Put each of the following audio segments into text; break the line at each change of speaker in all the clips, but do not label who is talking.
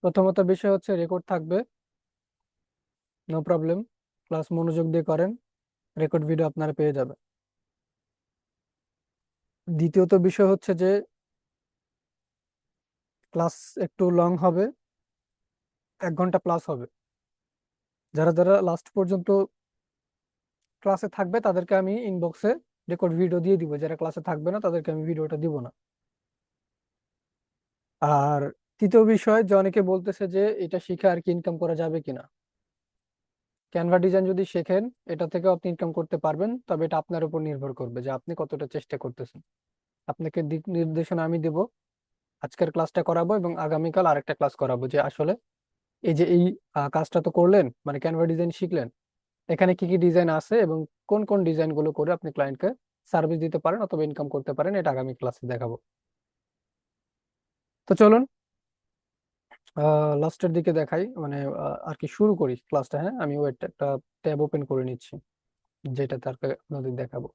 প্রথমত বিষয় হচ্ছে রেকর্ড থাকবে, নো প্রবলেম। ক্লাস মনোযোগ দিয়ে করেন, রেকর্ড ভিডিও আপনারা পেয়ে যাবেন। দ্বিতীয়ত বিষয় হচ্ছে যে ক্লাস একটু লং হবে, 1 ঘন্টা প্লাস হবে। যারা যারা লাস্ট পর্যন্ত ক্লাসে থাকবে তাদেরকে আমি ইনবক্সে রেকর্ড ভিডিও দিয়ে দিব, যারা ক্লাসে থাকবে না তাদেরকে আমি ভিডিওটা দিব না। আর তৃতীয় বিষয় যে অনেকে বলতেছে যে এটা শিখে আর কি ইনকাম করা যাবে কিনা। ক্যানভা ডিজাইন যদি শেখেন, এটা থেকে আপনি ইনকাম করতে পারবেন, তবে এটা আপনার উপর নির্ভর করবে যে আপনি কতটা চেষ্টা করতেছেন। আপনাকে দিক নির্দেশনা আমি দেব, আজকের ক্লাসটা করাবো এবং আগামীকাল আরেকটা ক্লাস করাবো যে আসলে এই যে এই কাজটা তো করলেন, মানে ক্যানভা ডিজাইন শিখলেন, এখানে কি কি ডিজাইন আছে এবং কোন কোন ডিজাইন গুলো করে আপনি ক্লায়েন্টকে সার্ভিস দিতে পারেন অথবা ইনকাম করতে পারেন, এটা আগামী ক্লাসে দেখাবো। তো চলুন লাস্টের দিকে দেখাই, মানে আর কি শুরু করি ক্লাসটা। হ্যাঁ, আমি ওয়েট একটা ট্যাব ওপেন করে নিচ্ছি যেটা তারপরে আপনাদের দেখাবো।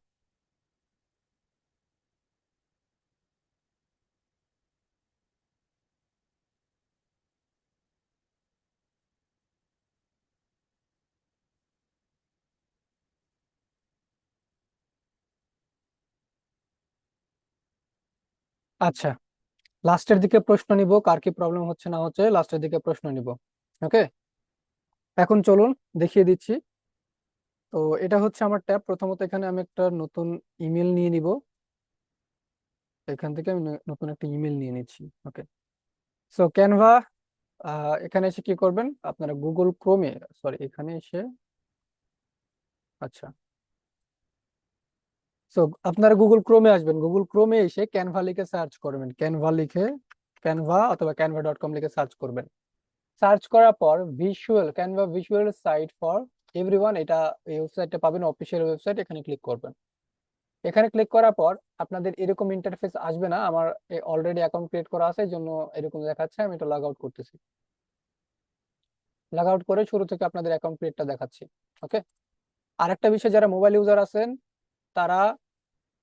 আচ্ছা, লাস্টের দিকে প্রশ্ন নিব, কার কি প্রবলেম হচ্ছে না হচ্ছে লাস্টের দিকে প্রশ্ন নিব। ওকে, এখন চলুন দেখিয়ে দিচ্ছি। তো এটা হচ্ছে আমার ট্যাব। প্রথমত এখানে আমি একটা নতুন ইমেল নিয়ে নিব, এখান থেকে আমি নতুন একটা ইমেল নিয়ে নিচ্ছি। ওকে, সো ক্যানভা, এখানে এসে কি করবেন আপনারা গুগল ক্রোমে, সরি এখানে এসে, আচ্ছা, সো আপনারা গুগল ক্রোমে আসবেন, গুগল ক্রোমে এসে ক্যানভা লিখে সার্চ করবেন, ক্যানভা লিখে, ক্যানভা অথবা canva.com লিখে সার্চ করবেন। সার্চ করার পর visual, Canva visual site for everyone, এটা এই ওয়েবসাইটটা পাবেন, অফিসিয়াল ওয়েবসাইট, এখানে ক্লিক করবেন। এখানে ক্লিক করার পর আপনাদের এরকম ইন্টারফেস আসবে না, আমার অলরেডি অ্যাকাউন্ট ক্রিয়েট করা আছে এই জন্য এরকম দেখাচ্ছে। আমি এটা লগ আউট করতেছি, লগ আউট করে শুরু থেকে আপনাদের অ্যাকাউন্ট ক্রিয়েটটা দেখাচ্ছি। ওকে, আরেকটা বিষয়, যারা মোবাইল ইউজার আছেন তারা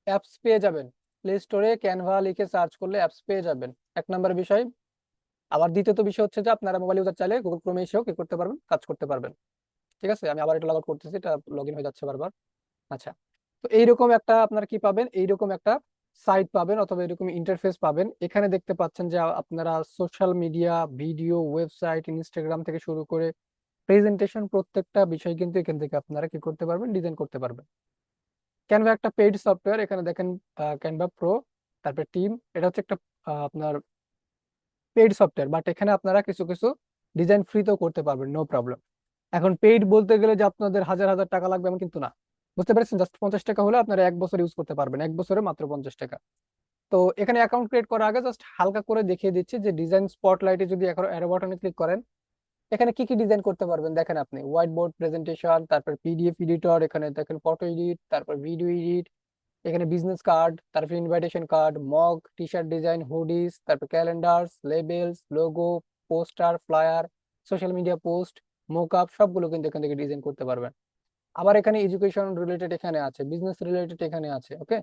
অ্যাপস পেয়ে যাবেন, প্লে স্টোরে ক্যানভা লিখে সার্চ করলে অ্যাপস পেয়ে যাবেন, 1 নম্বর বিষয়। আবার দ্বিতীয়ত বিষয় হচ্ছে যে আপনারা মোবাইল ইউজার চাইলে গুগল ক্রোমে এসেও কি করতে পারবেন, কাজ করতে পারবেন। ঠিক আছে, আমি আবার এটা লগ আউট করতেছি, এটা লগ ইন হয়ে যাচ্ছে বারবার। আচ্ছা, তো এইরকম একটা আপনারা কি পাবেন, এইরকম একটা সাইট পাবেন অথবা এরকম ইন্টারফেস পাবেন। এখানে দেখতে পাচ্ছেন যে আপনারা social media, video, website, Instagram থেকে শুরু করে প্রেজেন্টেশন, প্রত্যেকটা বিষয় কিন্তু এখান থেকে আপনারা কি করতে পারবেন, ডিজাইন করতে পারবেন। ক্যানভা একটা পেইড সফটওয়্যার, এখানে দেখেন ক্যানভা প্রো, তারপরে টিম, এটা হচ্ছে একটা আপনার পেইড সফটওয়্যার, বাট এখানে আপনারা কিছু কিছু ডিজাইন ফ্রিতেও করতে পারবেন, নো প্রবলেম। এখন পেইড বলতে গেলে যে আপনাদের হাজার হাজার টাকা লাগবে এমন কিন্তু না, বুঝতে পেরেছেন? জাস্ট 50 টাকা হলে আপনারা 1 বছর ইউজ করতে পারবেন, 1 বছরে মাত্র 50 টাকা। তো এখানে অ্যাকাউন্ট ক্রিয়েট করার আগে জাস্ট হালকা করে দেখিয়ে দিচ্ছি যে ডিজাইন স্পটলাইটে যদি এখন অ্যারো বাটনে ক্লিক করেন, এখানে কি কি ডিজাইন করতে পারবেন দেখেন আপনি। হোয়াইট বোর্ড প্রেজেন্টেশন, তারপর পিডিএফ এডিটর, এখানে দেখেন ফটো এডিট, তারপর ভিডিও এডিট, এখানে বিজনেস কার্ড, তারপর invitation card, mug, T shirt design, hoodies, তারপর calendars, labels, logo, poster, flyer, social media post, mockup, সবগুলো কিন্তু এখান থেকে ডিজাইন করতে পারবেন। আবার এখানে এডুকেশন রিলেটেড এখানে আছে, বিজনেস রিলেটেড এখানে আছে। ওকে,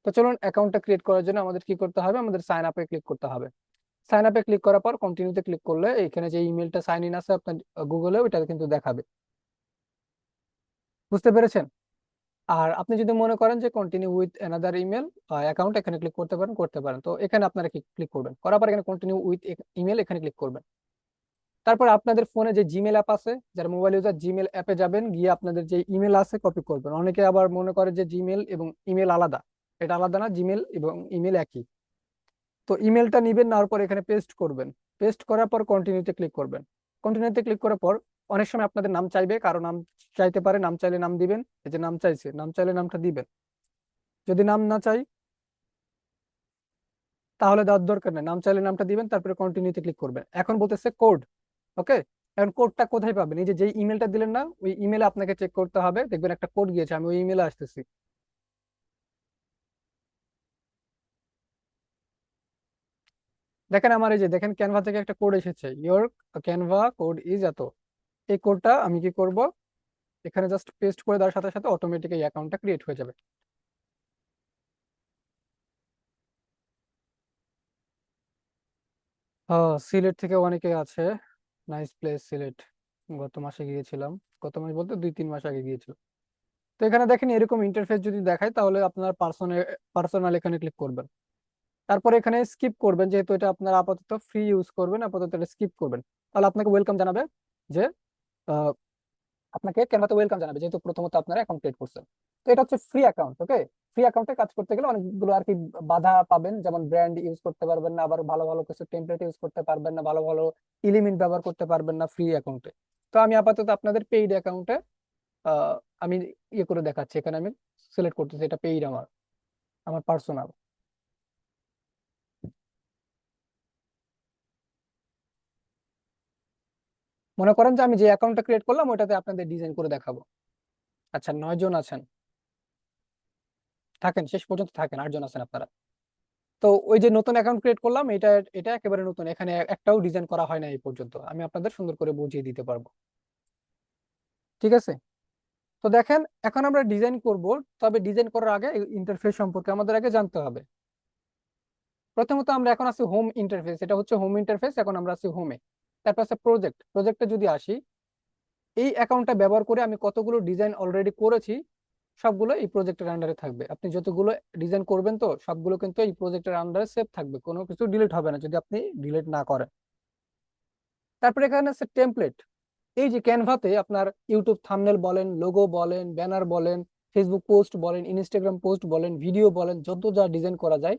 তো চলুন অ্যাকাউন্টটা ক্রিয়েট করার জন্য আমাদের কি করতে হবে, আমাদের সাইন আপে ক্লিক করতে হবে। সাইন আপে ক্লিক করার পর কন্টিনিউতে ক্লিক করলে এখানে যে ইমেলটা সাইন ইন আছে আপনার গুগলে, ওইটা কিন্তু দেখাবে। বুঝতে পেরেছেন? আর আপনি যদি মনে করেন যে continue with another email account, এখানে ক্লিক করতে পারেন, করতে পারেন। তো এখানে আপনারা ক্লিক করবেন, করার পর এখানে কন্টিনিউ উইথ ইমেল এখানে ক্লিক করবেন। তারপর আপনাদের ফোনে যে জিমেল অ্যাপ আছে, যারা মোবাইল ইউজার, জিমেল অ্যাপে যাবেন, গিয়ে আপনাদের যে ইমেল আছে কপি করবেন। অনেকে আবার মনে করে যে জিমেল এবং ইমেল আলাদা, এটা আলাদা না, জিমেল এবং ইমেল একই। তো ইমেলটা নিবেন, নেওয়ার পর এখানে পেস্ট করবেন, পেস্ট করার পর কন্টিনিউতে ক্লিক করবেন। কন্টিনিউতে ক্লিক করার পর অনেক সময় আপনাদের নাম চাইবে, কারো নাম চাইতে পারে, নাম চাইলে নাম দিবেন, এই যে নাম চাইছে, নাম চাইলে নামটা দিবেন। যদি নাম না চাই তাহলে দেওয়ার দরকার নেই, নাম চাইলে নামটা দিবেন, তারপরে কন্টিনিউতে ক্লিক করবেন। এখন বলতেছে কোড। ওকে, এখন কোডটা কোথায় পাবেন, এই যে যেই ইমেলটা দিলেন না, ওই ইমেলে আপনাকে চেক করতে হবে, দেখবেন একটা কোড গিয়েছে, আমি ওই ইমেলে আসতেছি। দেখেন আমার এই যে দেখেন ক্যানভা থেকে একটা কোড এসেছে, ইয়োর ক্যানভা কোড ইজ এত। এই কোডটা আমি কি করব, এখানে জাস্ট পেস্ট করে দেওয়ার সাথে সাথে অটোমেটিক এই অ্যাকাউন্টটা ক্রিয়েট হয়ে যাবে। সিলেট থেকে অনেকে আছে। Nice place Sylhet. গত মাসে গিয়েছিলাম। গত মাস বলতে 2-3 মাস আগে গিয়েছিলাম। তো এখানে দেখেন এরকম ইন্টারফেস যদি দেখায় তাহলে আপনার পার্সোনাল এখানে ক্লিক করবেন। তারপর এখানে স্কিপ করবেন, যেহেতু এটা আপনার আপাতত ফ্রি ইউজ করবেন, আপাতত এটা স্কিপ করবেন। তাহলে আপনাকে ওয়েলকাম জানাবে যে আহ, আপনাকে ক্যানভাতে ওয়েলকাম জানাবে, যেহেতু প্রথমত আপনারা অ্যাকাউন্ট ক্রিয়েট করছেন। তো এটা হচ্ছে ফ্রি অ্যাকাউন্ট। ওকে, ফ্রি অ্যাকাউন্টে কাজ করতে গেলে অনেকগুলো আর কি বাধা পাবেন, যেমন ব্র্যান্ড ইউজ করতে পারবেন না, আবার ভালো ভালো কিছু টেমপ্লেট ইউজ করতে পারবেন না, ভালো ভালো এলিমেন্ট ব্যবহার করতে পারবেন না ফ্রি অ্যাকাউন্টে। তো আমি আপাতত আপনাদের পেইড অ্যাকাউন্টে আমি ইয়ে করে দেখাচ্ছি। এখানে আমি সিলেক্ট করতেছি, এটা পেইড আমার আমার পার্সোনাল। মনে করেন যে আমি যে অ্যাকাউন্টটা ক্রিয়েট করলাম ওইটাতে আপনাদের ডিজাইন করে দেখাবো। আচ্ছা, 9 জন আছেন, থাকেন শেষ পর্যন্ত থাকেন, 8 জন আছেন আপনারা। তো ওই যে নতুন অ্যাকাউন্ট ক্রিয়েট করলাম, এটা এটা একেবারে নতুন, এখানে একটাও ডিজাইন করা হয় না এই পর্যন্ত। আমি আপনাদের সুন্দর করে বুঝিয়ে দিতে পারবো। ঠিক আছে, তো দেখেন এখন আমরা ডিজাইন করব। তবে ডিজাইন করার আগে ইন্টারফেস সম্পর্কে আমাদের আগে জানতে হবে। প্রথমত আমরা এখন আছি হোম ইন্টারফেস, এটা হচ্ছে হোম ইন্টারফেস। এখন আমরা আছি হোমে। তারপর আছে প্রজেক্টে যদি আসি, এই অ্যাকাউন্টটা ব্যবহার করে আমি কতগুলো ডিজাইন অলরেডি করেছি সবগুলো এই প্রজেক্টের আন্ডারে থাকবে। আপনি যতগুলো ডিজাইন করবেন তো সবগুলো কিন্তু এই প্রজেক্টের আন্ডারে সেভ থাকবে, কোনো কিছু ডিলিট হবে না যদি আপনি ডিলিট না করেন। তারপরে এখানে আছে টেমপ্লেট। এই যে ক্যানভাতে আপনার ইউটিউব থাম্বনেল বলেন, লোগো বলেন, ব্যানার বলেন, ফেসবুক পোস্ট বলেন, ইনস্টাগ্রাম পোস্ট বলেন, ভিডিও বলেন, যত যা ডিজাইন করা যায়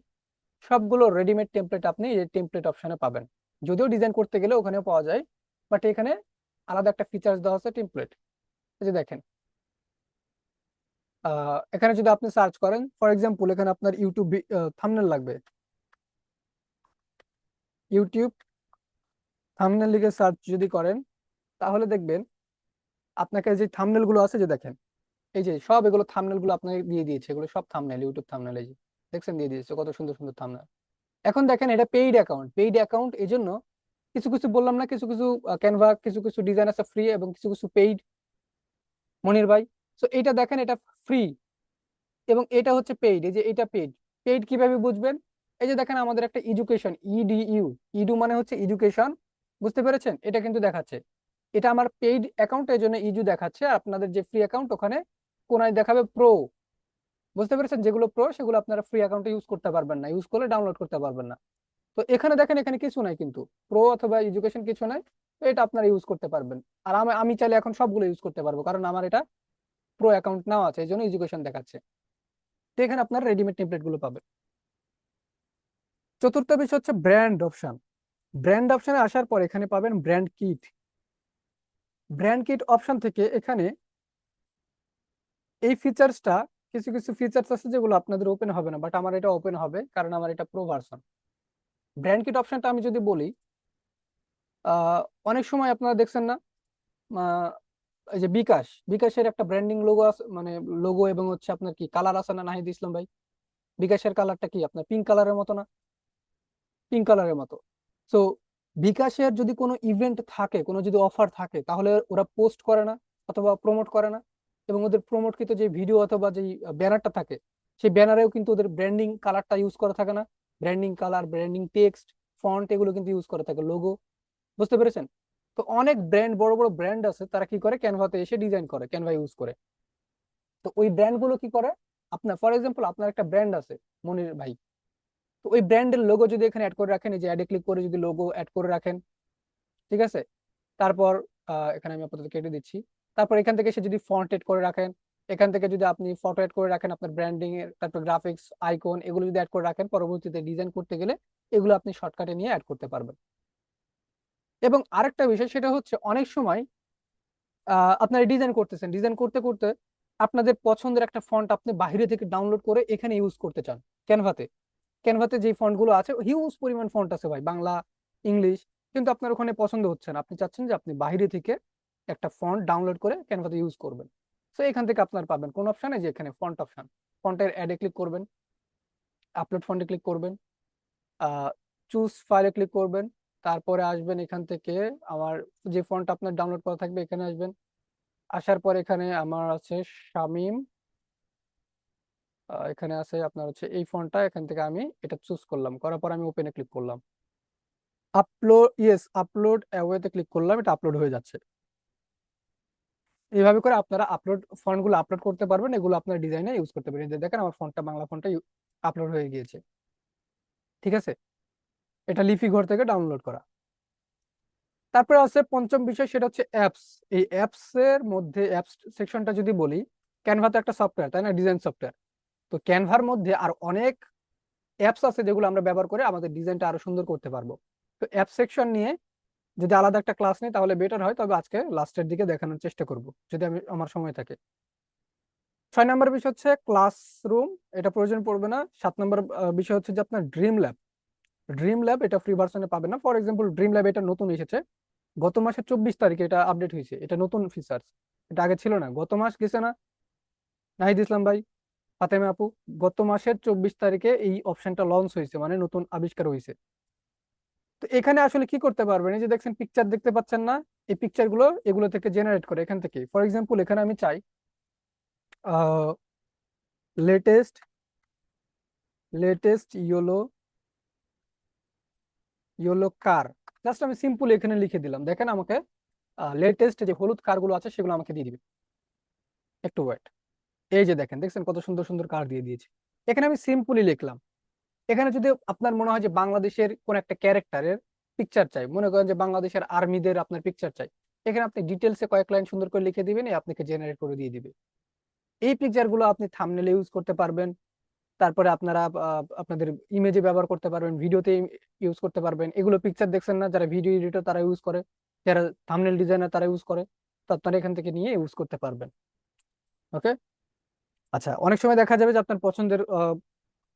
সবগুলো রেডিমেড টেমপ্লেট আপনি এই টেমপ্লেট অপশনে পাবেন। যদিও ডিজাইন করতে গেলে ওখানেও পাওয়া যায়, বাট এখানে আলাদা একটা ফিচার্স দেওয়া আছে টেমপ্লেট। এই যে দেখেন, এখানে যদি আপনি সার্চ করেন, ফর এক্সাম্পল এখানে আপনার ইউটিউব থাম্বনেল লাগবে, ইউটিউব থাম্বনেল লিখে সার্চ যদি করেন তাহলে দেখবেন আপনাকে যে থাম্বনেল গুলো আছে, যে দেখেন এই যে সব এগুলো থাম্বনেল গুলো আপনাকে দিয়ে দিয়েছে, এগুলো সব থাম্বনেল, ইউটিউব থাম্বনেল। এই যে দেখছেন, দিয়ে দিয়েছে কত সুন্দর সুন্দর থাম্বনেল। এখন দেখেন এটা পেইড অ্যাকাউন্ট এই জন্য কিছু কিছু বললাম না, কিছু কিছু ক্যানভা কিছু কিছু ডিজাইন আছে ফ্রি এবং কিছু কিছু পেইড, মনির ভাই। তো এটা দেখেন, এটা ফ্রি এবং এটা হচ্ছে পেইড। এই যে এটা পেইড। পেইড কিভাবে বুঝবেন? এই যে দেখেন আমাদের একটা এডুকেশন, ইডিইউ, ইডু মানে হচ্ছে এডুকেশন, বুঝতে পেরেছেন? এটা কিন্তু দেখাচ্ছে এটা আমার পেইড অ্যাকাউন্ট, এই জন্য ইজু দেখাচ্ছে। আর আপনাদের যে ফ্রি অ্যাকাউন্ট ওখানে কোনায় দেখাবে প্রো। বুঝতে পেরেছেন? যেগুলো প্রো সেগুলো আপনারা ফ্রি অ্যাকাউন্টে ইউজ করতে পারবেন না, ইউজ করলে ডাউনলোড করতে পারবেন না। তো এখানে দেখেন, এখানে কিছু নাই কিন্তু, প্রো অথবা এডুকেশন কিছু নাই। তো এটা আপনারা ইউজ করতে পারবেন। আর আমি আমি চাইলে এখন সবগুলো ইউজ করতে পারবো, কারণ আমার এটা প্রো অ্যাকাউন্ট নাও আছে, এই জন্য এডুকেশন দেখাচ্ছে। তো এখানে আপনার রেডিমেড টেমপ্লেট গুলো পাবেন। চতুর্থ বিষয় হচ্ছে ব্র্যান্ড অপশন। ব্র্যান্ড অপশনে আসার পর এখানে পাবেন brand kit. Brand kit option থেকে এখানে এই ফিচার্সটা, কিছু কিছু ফিচার্স আছে যেগুলো আপনাদের ওপেন হবে না, বাট আমার এটা ওপেন হবে কারণ আমার এটা প্রো ভার্সন। ব্র্যান্ড কিট অপশনটা আমি যদি বলি, আহ, অনেক সময় আপনারা দেখছেন না, আহ, এই যে বিকাশের একটা ব্র্যান্ডিং লোগো আছে, মানে লোগো এবং হচ্ছে আপনার কি কালার আছে না নাহিদ ইসলাম ভাই? বিকাশের কালারটা কি আপনার পিঙ্ক কালারের মতো না? পিঙ্ক কালারের মতো। সো বিকাশের যদি কোনো ইভেন্ট থাকে, কোনো যদি অফার থাকে, তাহলে ওরা পোস্ট করে না অথবা প্রমোট করে না। এবং ওদের প্রমোটকৃত যে ভিডিও অথবা যে ব্যানারটা থাকে, সেই ব্যানারেও কিন্তু ওদের ব্র্যান্ডিং কালারটা ইউজ করা থাকে না? Branding colour, branding text, font এগুলো কিন্তু ইউজ করা থাকে, লোগো। বুঝতে পেরেছেন? তো অনেক ব্র্যান্ড, বড় বড় ব্র্যান্ড আছে, তারা কি করে ক্যানভাতে এসে ডিজাইন করে, ক্যানভা ইউজ করে। তো ওই ব্র্যান্ড গুলো কি করে, আপনার ফর এক্সাম্পল আপনার একটা ব্র্যান্ড আছে, মনির ভাই। তো ওই ব্র্যান্ডের লোগো যদি এখানে অ্যাড করে রাখেন, এই যে অ্যাডে ক্লিক করে যদি লোগো অ্যাড করে রাখেন, ঠিক আছে। তারপর এখানে আমি আপাতত কেটে দিচ্ছি। তারপর এখান থেকে সে যদি ফন্ট এড করে রাখেন, এখান থেকে যদি আপনি ফটো এড করে রাখেন আপনার ব্র্যান্ডিং এর, তারপর গ্রাফিক্স আইকন এগুলো যদি অ্যাড করে রাখেন, পরবর্তীতে ডিজাইন করতে গেলে এগুলো আপনি শর্টকাটে নিয়ে অ্যাড করতে পারবেন। এবং আরেকটা বিষয় সেটা হচ্ছে, অনেক সময় আপনারা ডিজাইন করতেছেন, ডিজাইন করতে করতে আপনাদের পছন্দের একটা ফন্ট আপনি বাইরে থেকে ডাউনলোড করে এখানে ইউজ করতে চান ক্যানভাতে। ক্যানভাতে যে ফন্ট গুলো আছে, হিউজ পরিমাণ ফন্ট আছে ভাই, বাংলা, ইংলিশ, কিন্তু আপনার ওখানে পছন্দ হচ্ছে না। আপনি চাচ্ছেন যে আপনি বাইরে থেকে একটা ফন্ট ডাউনলোড করে ক্যানভাতে ইউজ করবেন। তো এখান থেকে আপনার পাবেন কোন অপশনে, যে এখানে ফন্ট অপশন, ফন্টের অ্যাডে ক্লিক করবেন, আপলোড ফন্টে ক্লিক করবেন, চুজ ফাইলে ক্লিক করবেন। তারপরে আসবেন এখান থেকে, আমার যে ফন্ট আপনার ডাউনলোড করা থাকবে এখানে আসবেন। আসার পর এখানে আমার আছে শামিম, এখানে আছে আপনার হচ্ছে এই ফন্টটা, এখান থেকে আমি এটা চুজ করলাম, করার পর আমি ওপেনে ক্লিক করলাম। আপলোড, ইয়েস, আপলোড অ্যাওয়েতে ক্লিক করলাম, এটা আপলোড হয়ে যাচ্ছে। এইভাবে করে আপনারা ফন্টগুলো আপলোড করতে পারবেন, এগুলো আপনার ডিজাইনে ইউজ করতে পারেন। এই যে দেখেন আমার ফন্টটা, বাংলা ফন্টটা আপলোড হয়ে গিয়েছে। ঠিক আছে, এটা লিফি ঘর থেকে ডাউনলোড করা। তারপরে আছে পঞ্চম বিষয়, সেটা হচ্ছে অ্যাপস। এই অ্যাপস এর মধ্যে অ্যাপস সেকশনটা যদি বলি, ক্যানভা তো একটা সফটওয়্যার, তাই না, ডিজাইন সফটওয়্যার। তো ক্যানভার মধ্যে আর অনেক অ্যাপস আছে যেগুলো আমরা ব্যবহার করে আমাদের ডিজাইনটা আরো সুন্দর করতে পারবো। তো অ্যাপ সেকশন নিয়ে যদি আলাদা একটা ক্লাস নিই তাহলে বেটার হয়, তবে আজকে লাস্টের দিকে দেখানোর চেষ্টা করব যদি আমার সময় থাকে। 6 নম্বর বিষয় হচ্ছে ক্লাসরুম, এটা প্রয়োজন পড়বে না। 7 নম্বর বিষয় হচ্ছে যে আপনার ড্রিম ল্যাব। ড্রিম ল্যাব এটা ফ্রি ভার্সনে পাবেন না। ফর এক্সাম্পল, ড্রিম ল্যাব এটা নতুন এসেছে, গত মাসের 24 তারিখে এটা আপডেট হয়েছে, এটা নতুন ফিচার্স, এটা আগে ছিল না। গত মাস গেছে না নাহিদ ইসলাম ভাই, ফাতেমা আপু, গত মাসের 24 তারিখে এই অপশনটা লঞ্চ হয়েছে, মানে নতুন আবিষ্কার হয়েছে। তো এখানে আসলে কি করতে পারবেন, এই যে দেখছেন পিকচার দেখতে পাচ্ছেন না, এই পিকচার গুলো এগুলো থেকে জেনারেট করে এখান থেকে। ফর এক্সাম্পল, এখানে আমি চাই লেটেস্ট লেটেস্ট ইয়োলো ইয়োলো কার, জাস্ট আমি সিম্পল এখানে লিখে দিলাম। দেখেন আমাকে লেটেস্ট যে হলুদ কার গুলো আছে সেগুলো আমাকে দিয়ে দিবে। একটু ওয়েট, এই যে দেখেন, দেখছেন কত সুন্দর সুন্দর কার দিয়ে দিয়েছে। এখানে আমি সিম্পলি লিখলাম। এখানে যদি আপনার মনে হয় যে বাংলাদেশের কোন একটা ক্যারেক্টারের পিকচার চাই, মনে করেন যে বাংলাদেশের আর্মিদের আপনার পিকচার চাই, এখানে আপনি ডিটেলসে কয়েক লাইন সুন্দর করে লিখে দিবেন, আপনাকে জেনারেট করে দিয়ে দিবে। এই পিকচার গুলো আপনি থাম্বনেলে ইউজ করতে পারবেন। তারপরে আপনারা আপনাদের ইমেজে ব্যবহার করতে পারবেন, ভিডিওতে ইউজ করতে পারবেন। এগুলো পিকচার দেখছেন না, যারা ভিডিও এডিটর তারা ইউজ করে, যারা থাম্বনেল ডিজাইনার তারা ইউজ করে, তো আপনারা এখান থেকে নিয়ে ইউজ করতে পারবেন। ওকে। আচ্ছা, অনেক সময় দেখা যাবে যে আপনার পছন্দের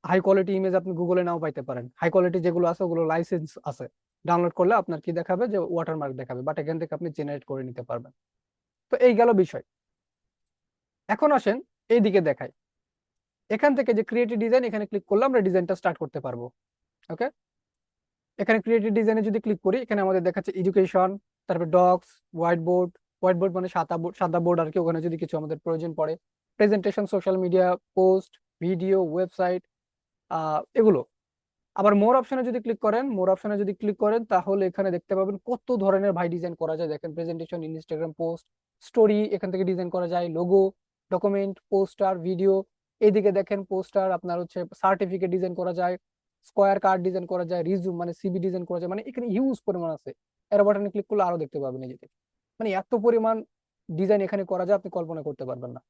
হাই কোয়ালিটি ইমেজ আপনি গুগলে নাও পাইতে পারেন। হাই কোয়ালিটি যেগুলো আছে ওগুলো লাইসেন্স আছে, ডাউনলোড করলে আপনার কি দেখাবে, যে ওয়াটারমার্ক দেখাবে, বাট এখান থেকে আপনি জেনারেট করে নিতে পারবেন। তো এই গেল বিষয়। এখন আসেন এইদিকে দেখাই। এখান থেকে যে ক্রিয়েটিভ ডিজাইন, এখানে ক্লিক করলে আমরা ডিজাইনটা স্টার্ট করতে পারবো। ওকে, এখানে ক্রিয়েটিভ ডিজাইনে যদি ক্লিক করি, এখানে আমাদের দেখাচ্ছে এডুকেশন, তারপর dogs, white board. White board মানে সাদা বোর্ড আর কি, ওখানে যদি কিছু আমাদের প্রয়োজন পড়ে, presentation, social media, post, video, website, এগুলো। আবার মোর অপশনে যদি ক্লিক করেন তাহলে এখানে দেখতে পাবেন কত ধরনের ভাই ডিজাইন করা যায়। দেখেন প্রেজেন্টেশন, ইনস্টাগ্রাম পোস্ট, স্টোরি, এখান থেকে ডিজাইন করা যায়, লোগো, ডকুমেন্ট, পোস্টার, ভিডিও। এইদিকে দেখেন পোস্টার, আপনার হচ্ছে সার্টিফিকেট ডিজাইন করা যায়, স্কোয়ার কার্ড ডিজাইন করা যায়, রিজুম মানে সিভি ডিজাইন করা যায়। মানে এখানে হিউজ পরিমাণ আছে। এর বাটনে ক্লিক করলে আরো দেখতে পাবেন এই যে, মানে এত পরিমাণ ডিজাইন এখানে করা যায় আপনি কল্পনা করতে পারবেন না।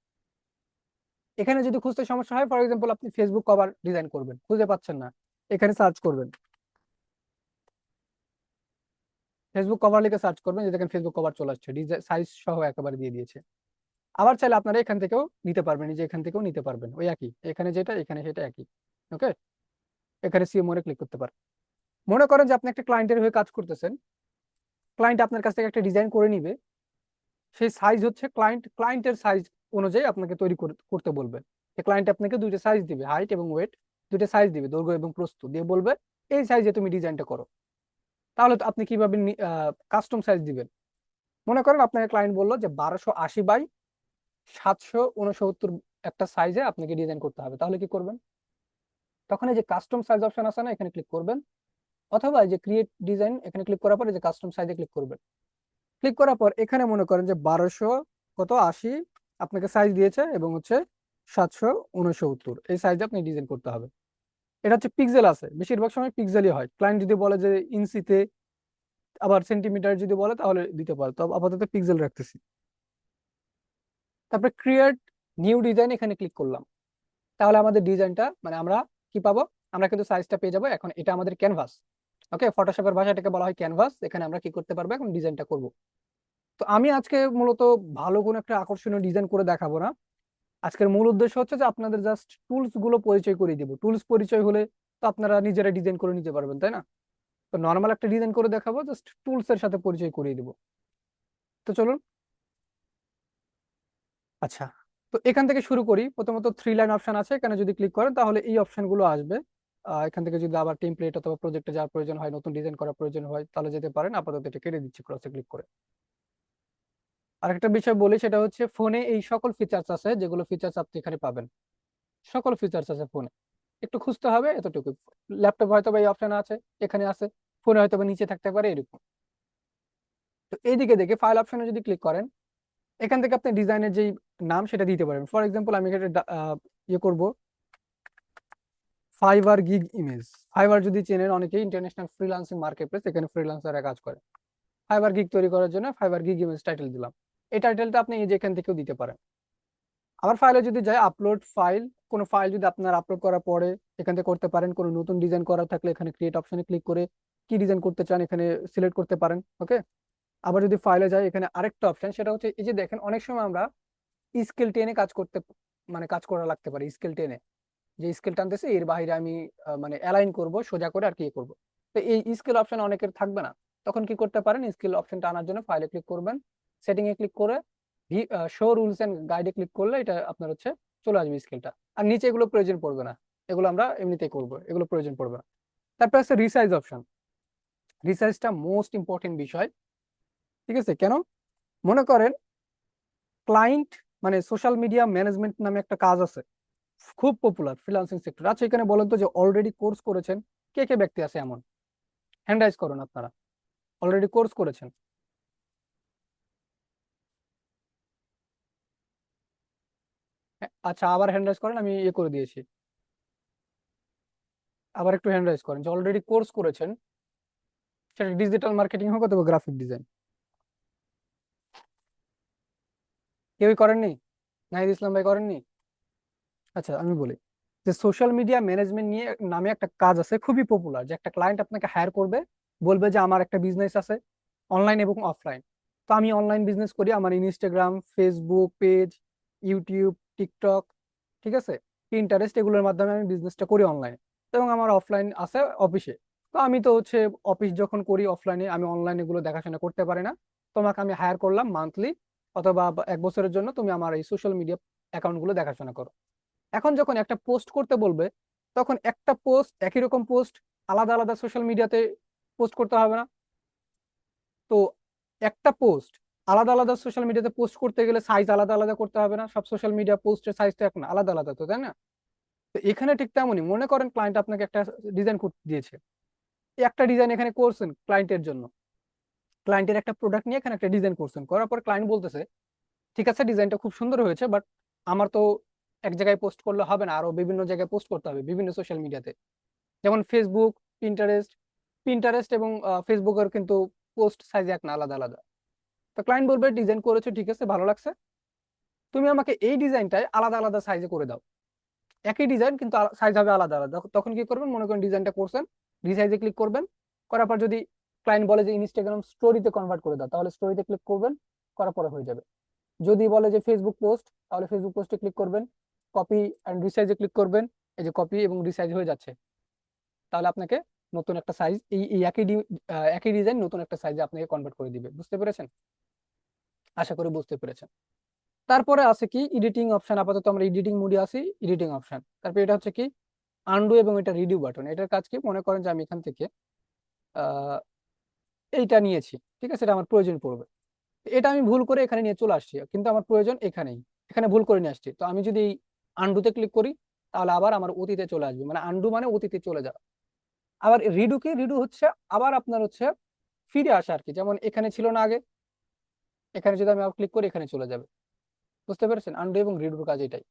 এখানে যদি খুঁজতে সমস্যা হয়, ফর এক্সাম্পল আপনি ফেসবুক কভার ডিজাইন করবেন, খুঁজে পাচ্ছেন না, এখানে সার্চ করবেন, ফেসবুক কভার লিখে সার্চ করবেন, যে দেখেন ফেসবুক কভার চলে আসছে, ডিজাইন সাইজ সহ একেবারে দিয়ে দিয়েছে। আবার চাইলে আপনারা এখান থেকেও নিতে পারবেন, এই যে এখান থেকেও নিতে পারবেন, ওই একই, এখানে যেটা এখানে সেটা একই। ওকে, এখানে সিএমওরে ক্লিক করতে পারেন। মনে করেন যে আপনি একটা ক্লায়েন্টের হয়ে কাজ করতেছেন, ক্লায়েন্ট আপনার কাছ থেকে একটা ডিজাইন করে নিবে, সেই সাইজ হচ্ছে ক্লায়েন্টের সাইজ অনুযায়ী আপনাকে তৈরি করতে বলবে। ক্লায়েন্ট আপনাকে দুইটা সাইজ দিবে, হাইট এবং ওয়েট, দুইটা সাইজ দিবে, দৈর্ঘ্য এবং প্রস্থ দিয়ে বলবে এই সাইজে তুমি ডিজাইনটা করো। তাহলে তো আপনি কিভাবে কাস্টম সাইজ দিবেন? মনে করেন আপনাকে ক্লায়েন্ট বললো যে 1280 বাই 769 একটা সাইজে আপনাকে ডিজাইন করতে হবে, তাহলে কি করবেন? তখন এই যে কাস্টম সাইজ অপশন আছে না, এখানে ক্লিক করবেন, অথবা এই যে ক্রিয়েট ডিজাইন, এখানে ক্লিক করার পর এই যে কাস্টম সাইজে ক্লিক করবেন। ক্লিক করার পর এখানে মনে করেন যে 1280 আপনাকে সাইজ দিয়েছে, এবং হচ্ছে 769 এই সাইজে আপনি ডিজাইন করতে হবে। এটা হচ্ছে পিক্সেল আছে, বেশিরভাগ সময় পিক্সেলই হয়। ক্লায়েন্ট যদি বলে যে ইঞ্চিতে, আবার সেন্টিমিটার যদি বলে তাহলে দিতে পারে, তো আপাতত পিক্সেল রাখতেছি। তারপরে ক্রিয়েট নিউ ডিজাইন, এখানে ক্লিক করলাম। তাহলে আমাদের ডিজাইনটা, মানে আমরা কি পাবো, আমরা কিন্তু সাইজটা পেয়ে যাবো। এখন এটা আমাদের ক্যানভাস। ওকে, ফটোশপের ভাষাটাকে বলা হয় ক্যানভাস। এখানে আমরা কি করতে পারবো, এখন ডিজাইনটা করব। তো আমি আজকে মূলত ভালো কোনো একটা আকর্ষণীয় ডিজাইন করে দেখাবো না। আজকের মূল উদ্দেশ্য হচ্ছে যে আপনাদের জাস্ট টুলস গুলো পরিচয় করে দিব। টুলস পরিচয় হলে তো আপনারা নিজেরা ডিজাইন করে নিতে পারবেন, তাই না? তো নর্মাল একটা ডিজাইন করে দেখাবো, জাস্ট টুলস এর সাথে পরিচয় করিয়ে দিব। তো চলুন। আচ্ছা, তো এখান থেকে শুরু করি। প্রথমত 3 লাইন অপশন আছে, এখানে যদি ক্লিক করেন তাহলে এই অপশন গুলো আসবে। এখান থেকে যদি আবার টেমপ্লেট অথবা প্রজেক্টে যাওয়ার প্রয়োজন হয়, নতুন ডিজাইন করার প্রয়োজন হয়, তাহলে যেতে পারেন। আপাতত এটা কেটে দিচ্ছি ক্রসে ক্লিক করে। আরেকটা বিষয় বলি, সেটা হচ্ছে ফোনে এই সকল ফিচার্স আছে, যেগুলো ফিচার্স আপনি এখানে পাবেন, সকল ফিচার্স আছে ফোনে। একটু খুঁজতে হবে এতটুকু। ল্যাপটপ হয়তো বা এই অপশন আছে, এখানে আছে, ফোনে হয়তো বা নিচে থাকতে পারে এরকম। তো এইদিকে দেখে ফাইল অপশনে যদি ক্লিক করেন, এখান থেকে আপনি ডিজাইনের যেই নাম সেটা দিতে পারেন। ফর এক্সাম্পল আমি এখানে ইয়ে করব ফাইবার গিগ ইমেজ। ফাইবার যদি চেনেন অনেকেই, ইন্টারন্যাশনাল ফ্রিল্যান্সিং মার্কেট প্লেস, এখানে ফ্রিল্যান্সাররা কাজ করে। ফাইবার গিগ তৈরি করার জন্য ফাইবার গিগ ইমেজ টাইটেল দিলাম। এই টাইটেলটা আপনি এই যে এখান থেকেও দিতে পারেন। আবার ফাইলে যদি যায় আপলোড ফাইল, কোনো ফাইল যদি আপনার আপলোড করার পরে এখান থেকে করতে পারেন। কোনো নতুন ডিজাইন করা থাকলে এখানে ক্রিয়েট অপশনে ক্লিক করে কি ডিজাইন করতে চান এখানে সিলেক্ট করতে পারেন। ওকে। আবার যদি ফাইলে যায়, এখানে আরেকটা অপশন, সেটা হচ্ছে এই যে দেখেন অনেক সময় আমরা স্কেল টেনে কাজ করতে, মানে কাজ করা লাগতে পারে। স্কেল টেনে যে স্কেল টানতেছে এর বাইরে আমি মানে অ্যালাইন করব সোজা করে আর কি করব। তো এই স্কেল অপশন অনেকের থাকবে না, তখন কি করতে পারেন, স্কেল অপশনটা আনার জন্য ফাইলে ক্লিক করবেন, সেটিং এ ক্লিক করে শো রুলস এন্ড গাইডে ক্লিক করলে এটা আপনার হচ্ছে চলে আসবে স্কেলটা। আর নিচে এগুলো প্রয়োজন পড়বে না, এগুলো আমরা এমনিতেই করব, এগুলো প্রয়োজন পড়বে না। তারপর আছে রিসাইজ অপশন। রিসাইজটা মোস্ট ইম্পর্টেন্ট বিষয়। ঠিক আছে, কেন? মনে করেন ক্লায়েন্ট, মানে সোশ্যাল মিডিয়া ম্যানেজমেন্ট নামে একটা কাজ আছে, খুব পপুলার ফ্রিল্যান্সিং সেক্টর। আচ্ছা এখানে বলেন তো যে অলরেডি কোর্স করেছেন কে কে ব্যক্তি আছে এমন, হ্যান্ড রাইজ করুন আপনারা, অলরেডি কোর্স করেছেন। হ্যাঁ, আচ্ছা আবার হ্যান্ড রাইজ করেন, আমি ইয়ে করে দিয়েছি। আবার একটু হ্যান্ড রাইজ করেন যে অলরেডি কোর্স করেছেন, সেটা ডিজিটাল মার্কেটিং হোক অথবা গ্রাফিক ডিজাইন। কেউই করেননি? নাহিদ ইসলাম ভাই করেননি? আচ্ছা আমি বলি যে সোশ্যাল মিডিয়া ম্যানেজমেন্ট নিয়ে নামে একটা কাজ আছে খুবই পপুলার, যে একটা ক্লায়েন্ট আপনাকে হায়ার করবে, বলবে যে আমার একটা বিজনেস আছে অনলাইন এবং অফলাইন। তো আমি অনলাইন বিজনেস করি, আমার Instagram, Facebook page, YouTube, TikTok, ঠিক আছে, ইন্টারেস্ট, এগুলোর মাধ্যমে আমি বিজনেসটা করি অনলাইনে। এবং আমার অফলাইন আছে অফিসে। তো আমি তো হচ্ছে অফিস যখন করি অফলাইনে, আমি অনলাইনে এগুলো দেখাশোনা করতে পারি না। তোমাকে আমি হায়ার করলাম মান্থলি অথবা 1 বছরের জন্য, তুমি আমার এই সোশ্যাল মিডিয়া অ্যাকাউন্ট গুলো দেখাশোনা করো। এখন যখন একটা পোস্ট করতে বলবে, তখন একটা পোস্ট, একই রকম পোস্ট আলাদা আলাদা সোশ্যাল মিডিয়াতে পোস্ট করতে হবে না? তো একটা পোস্ট আলাদা আলাদা সোশ্যাল মিডিয়াতে পোস্ট করতে গেলে সাইজ আলাদা আলাদা করতে হবে না? সব সোশ্যাল মিডিয়া পোস্টের সাইজ তো এক না, আলাদা আলাদা, তো তাই না? তো এখানে ঠিক তেমনই, মনে করেন ক্লায়েন্ট আপনাকে একটা ডিজাইন করতে দিয়েছে, এই একটা ডিজাইন এখানে করছেন ক্লায়েন্টের জন্য, ক্লায়েন্টের একটা প্রোডাক্ট নিয়ে এখানে একটা ডিজাইন করছেন, করার পর ক্লায়েন্ট বলতেছে ঠিক আছে ডিজাইনটা খুব সুন্দর হয়েছে, বাট আমার তো এক জায়গায় পোস্ট করলে হবে না, আরো বিভিন্ন জায়গায় পোস্ট করতে হবে, বিভিন্ন সোশ্যাল মিডিয়াতে, যেমন ফেসবুক, পিন্টারেস্ট। পিন্টারেস্ট এবং ফেসবুকের কিন্তু পোস্ট সাইজ এক না, আলাদা আলাদা। তো ক্লায়েন্ট বলবে ডিজাইন করেছো ঠিক আছে, ভালো লাগছে, তুমি আমাকে এই ডিজাইনটাই আলাদা আলাদা সাইজে করে দাও। একই ডিজাইন কিন্তু সাইজ হবে আলাদা আলাদা। তখন কি করবেন, মনে করেন ডিজাইনটা করছেন, রিসাইজে ক্লিক করবেন, করার পর যদি ক্লায়েন্ট বলে যে ইনস্টাগ্রাম স্টোরিতে কনভার্ট করে দাও, তাহলে স্টোরিতে ক্লিক করবেন, করার পরে হয়ে যাবে। যদি বলে যে ফেসবুক পোস্ট, তাহলে ফেসবুক পোস্টে ক্লিক করবেন, কপি অ্যান্ড রিসাইজে ক্লিক করবেন, এই যে কপি এবং রিসাইজ হয়ে যাচ্ছে। তাহলে আপনাকে নতুন একটা সাইজ, এই একই ডিজাইন নতুন একটা সাইজে আপনাকে কনভার্ট করে দিবে। বুঝতে পেরেছেন? আশা করি বুঝতে পেরেছেন। তারপরে আছে কি এডিটিং অপশন, আপাতত আমরা এডিটিং মোডে আছি, এডিটিং অপশন। তারপরে এটা হচ্ছে কি আনডু এবং এটা রিডিউ বাটন। এটার কাজ কি, মনে করেন যে আমি এখান থেকে আহ এইটা নিয়েছি, ঠিক আছে, এটা আমার প্রয়োজন পড়বে, এটা আমি ভুল করে এখানে নিয়ে চলে আসছি, কিন্তু আমার প্রয়োজন এখানেই, এখানে ভুল করে নিয়ে আসছি। তো আমি যদি আনডুতে ক্লিক করি, তাহলে আবার আমার অতীতে চলে আসবে, মানে আনডু মানে অতীতে চলে যাওয়া। আবার রিডু কি, রিডু হচ্ছে আবার আপনার হচ্ছে ফিরে আসা আর কি, যেমন এখানে ছিল না আগে, এখানে যদি আমি আবার ক্লিক করি এখানে চলে যাবে। বুঝতে পেরেছেন? আনডু এবং রিডুর কাজ এটাই।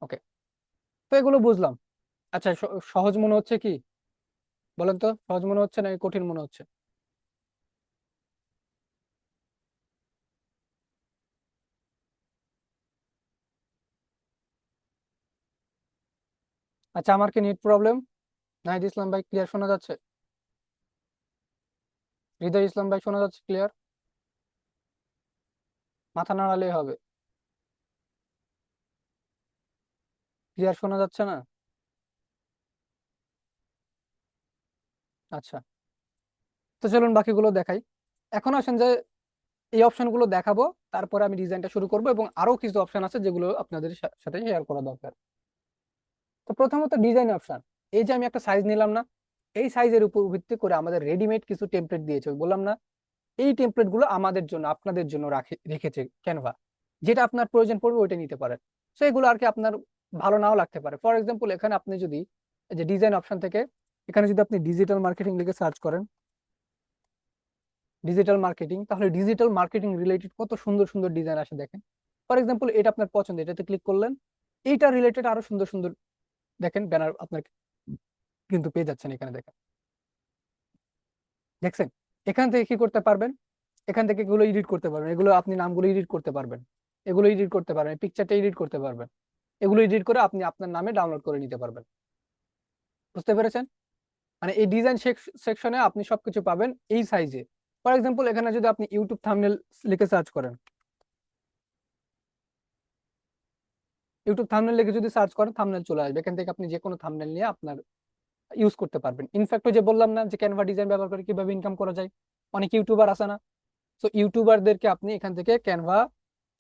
ওকে, তো এগুলো বুঝলাম। আচ্ছা সহজ মনে হচ্ছে কি, বলেন তো, সহজ মনে হচ্ছে নাকি কঠিন মনে হচ্ছে? আচ্ছা আমার কি নেট প্রবলেম? নাহিদ ইসলাম ভাই ক্লিয়ার শোনা যাচ্ছে? হৃদয় ইসলাম ভাই শোনা যাচ্ছে ক্লিয়ার? মাথা নাড়ালেই হবে। ক্লিয়ার শোনা যাচ্ছে না? আচ্ছা, তো চলুন বাকিগুলো দেখাই। এখন আসেন যে এই অপশনগুলো দেখাবো, তারপরে আমি ডিজাইনটা শুরু করব, এবং আরো কিছু অপশন আছে যেগুলো আপনাদের সাথে শেয়ার করা দরকার। তো প্রথমত ডিজাইন অপশন। এই যে আমি একটা সাইজ নিলাম না, এই সাইজের উপর ভিত্তি করে আমাদের রেডিমেড কিছু টেমপ্লেট দিয়েছে, ওই বললাম না, এই টেমপ্লেট গুলো আমাদের জন্য, আপনাদের জন্য রেখেছে ক্যানভা। যেটা আপনার প্রয়োজন পড়বে ওইটা নিতে পারেন। তো এগুলো আর কি আপনার ভালো নাও লাগতে পারে। ফর এক্সাম্পল এখানে আপনি যদি এই যে ডিজাইন অপশন থেকে এখানে যদি আপনি ডিজিটাল মার্কেটিং লিখে সার্চ করেন, ডিজিটাল মার্কেটিং, তাহলে ডিজিটাল মার্কেটিং রিলেটেড কত সুন্দর সুন্দর ডিজাইন আসে দেখেন। ফর এক্সাম্পল এটা আপনার পছন্দ, এটাতে ক্লিক করলেন, এইটা রিলেটেড আরো সুন্দর সুন্দর দেখেন ব্যানার আপনার কিন্তু পেয়ে যাচ্ছেন এখানে দেখেন, দেখছেন। এখান থেকে কি করতে পারবেন, এখান থেকে এগুলো এডিট করতে পারবেন, এগুলো আপনি নামগুলো এডিট করতে পারবেন, এগুলো এডিট করতে পারবেন, পিকচারটা এডিট করতে পারবেন, এগুলো এডিট করে আপনি আপনার নামে ডাউনলোড করে নিতে পারবেন। বুঝতে পেরেছেন? মানে এই ডিজাইন সেকশনে আপনি সবকিছু পাবেন এই সাইজে। ফর এক্সাম্পল এখানে যদি আপনি ইউটিউব থাম্বনেল লিখে সার্চ করেন, ইউটিউব থাম্বনেল লিখে যদি সার্চ করেন থাম্বনেল চলে আসবে, এখান থেকে আপনি যে কোনো থাম্বনেল নিয়ে আপনার ইউজ করতে পারবেন। ইনফ্যাক্ট ওই যে বললাম না যে ক্যানভা ডিজাইন ব্যবহার করে কিভাবে ইনকাম করা যায়, অনেক ইউটিউবার আছে না, তো ইউটিউবারদেরকে আপনি এখান থেকে ক্যানভা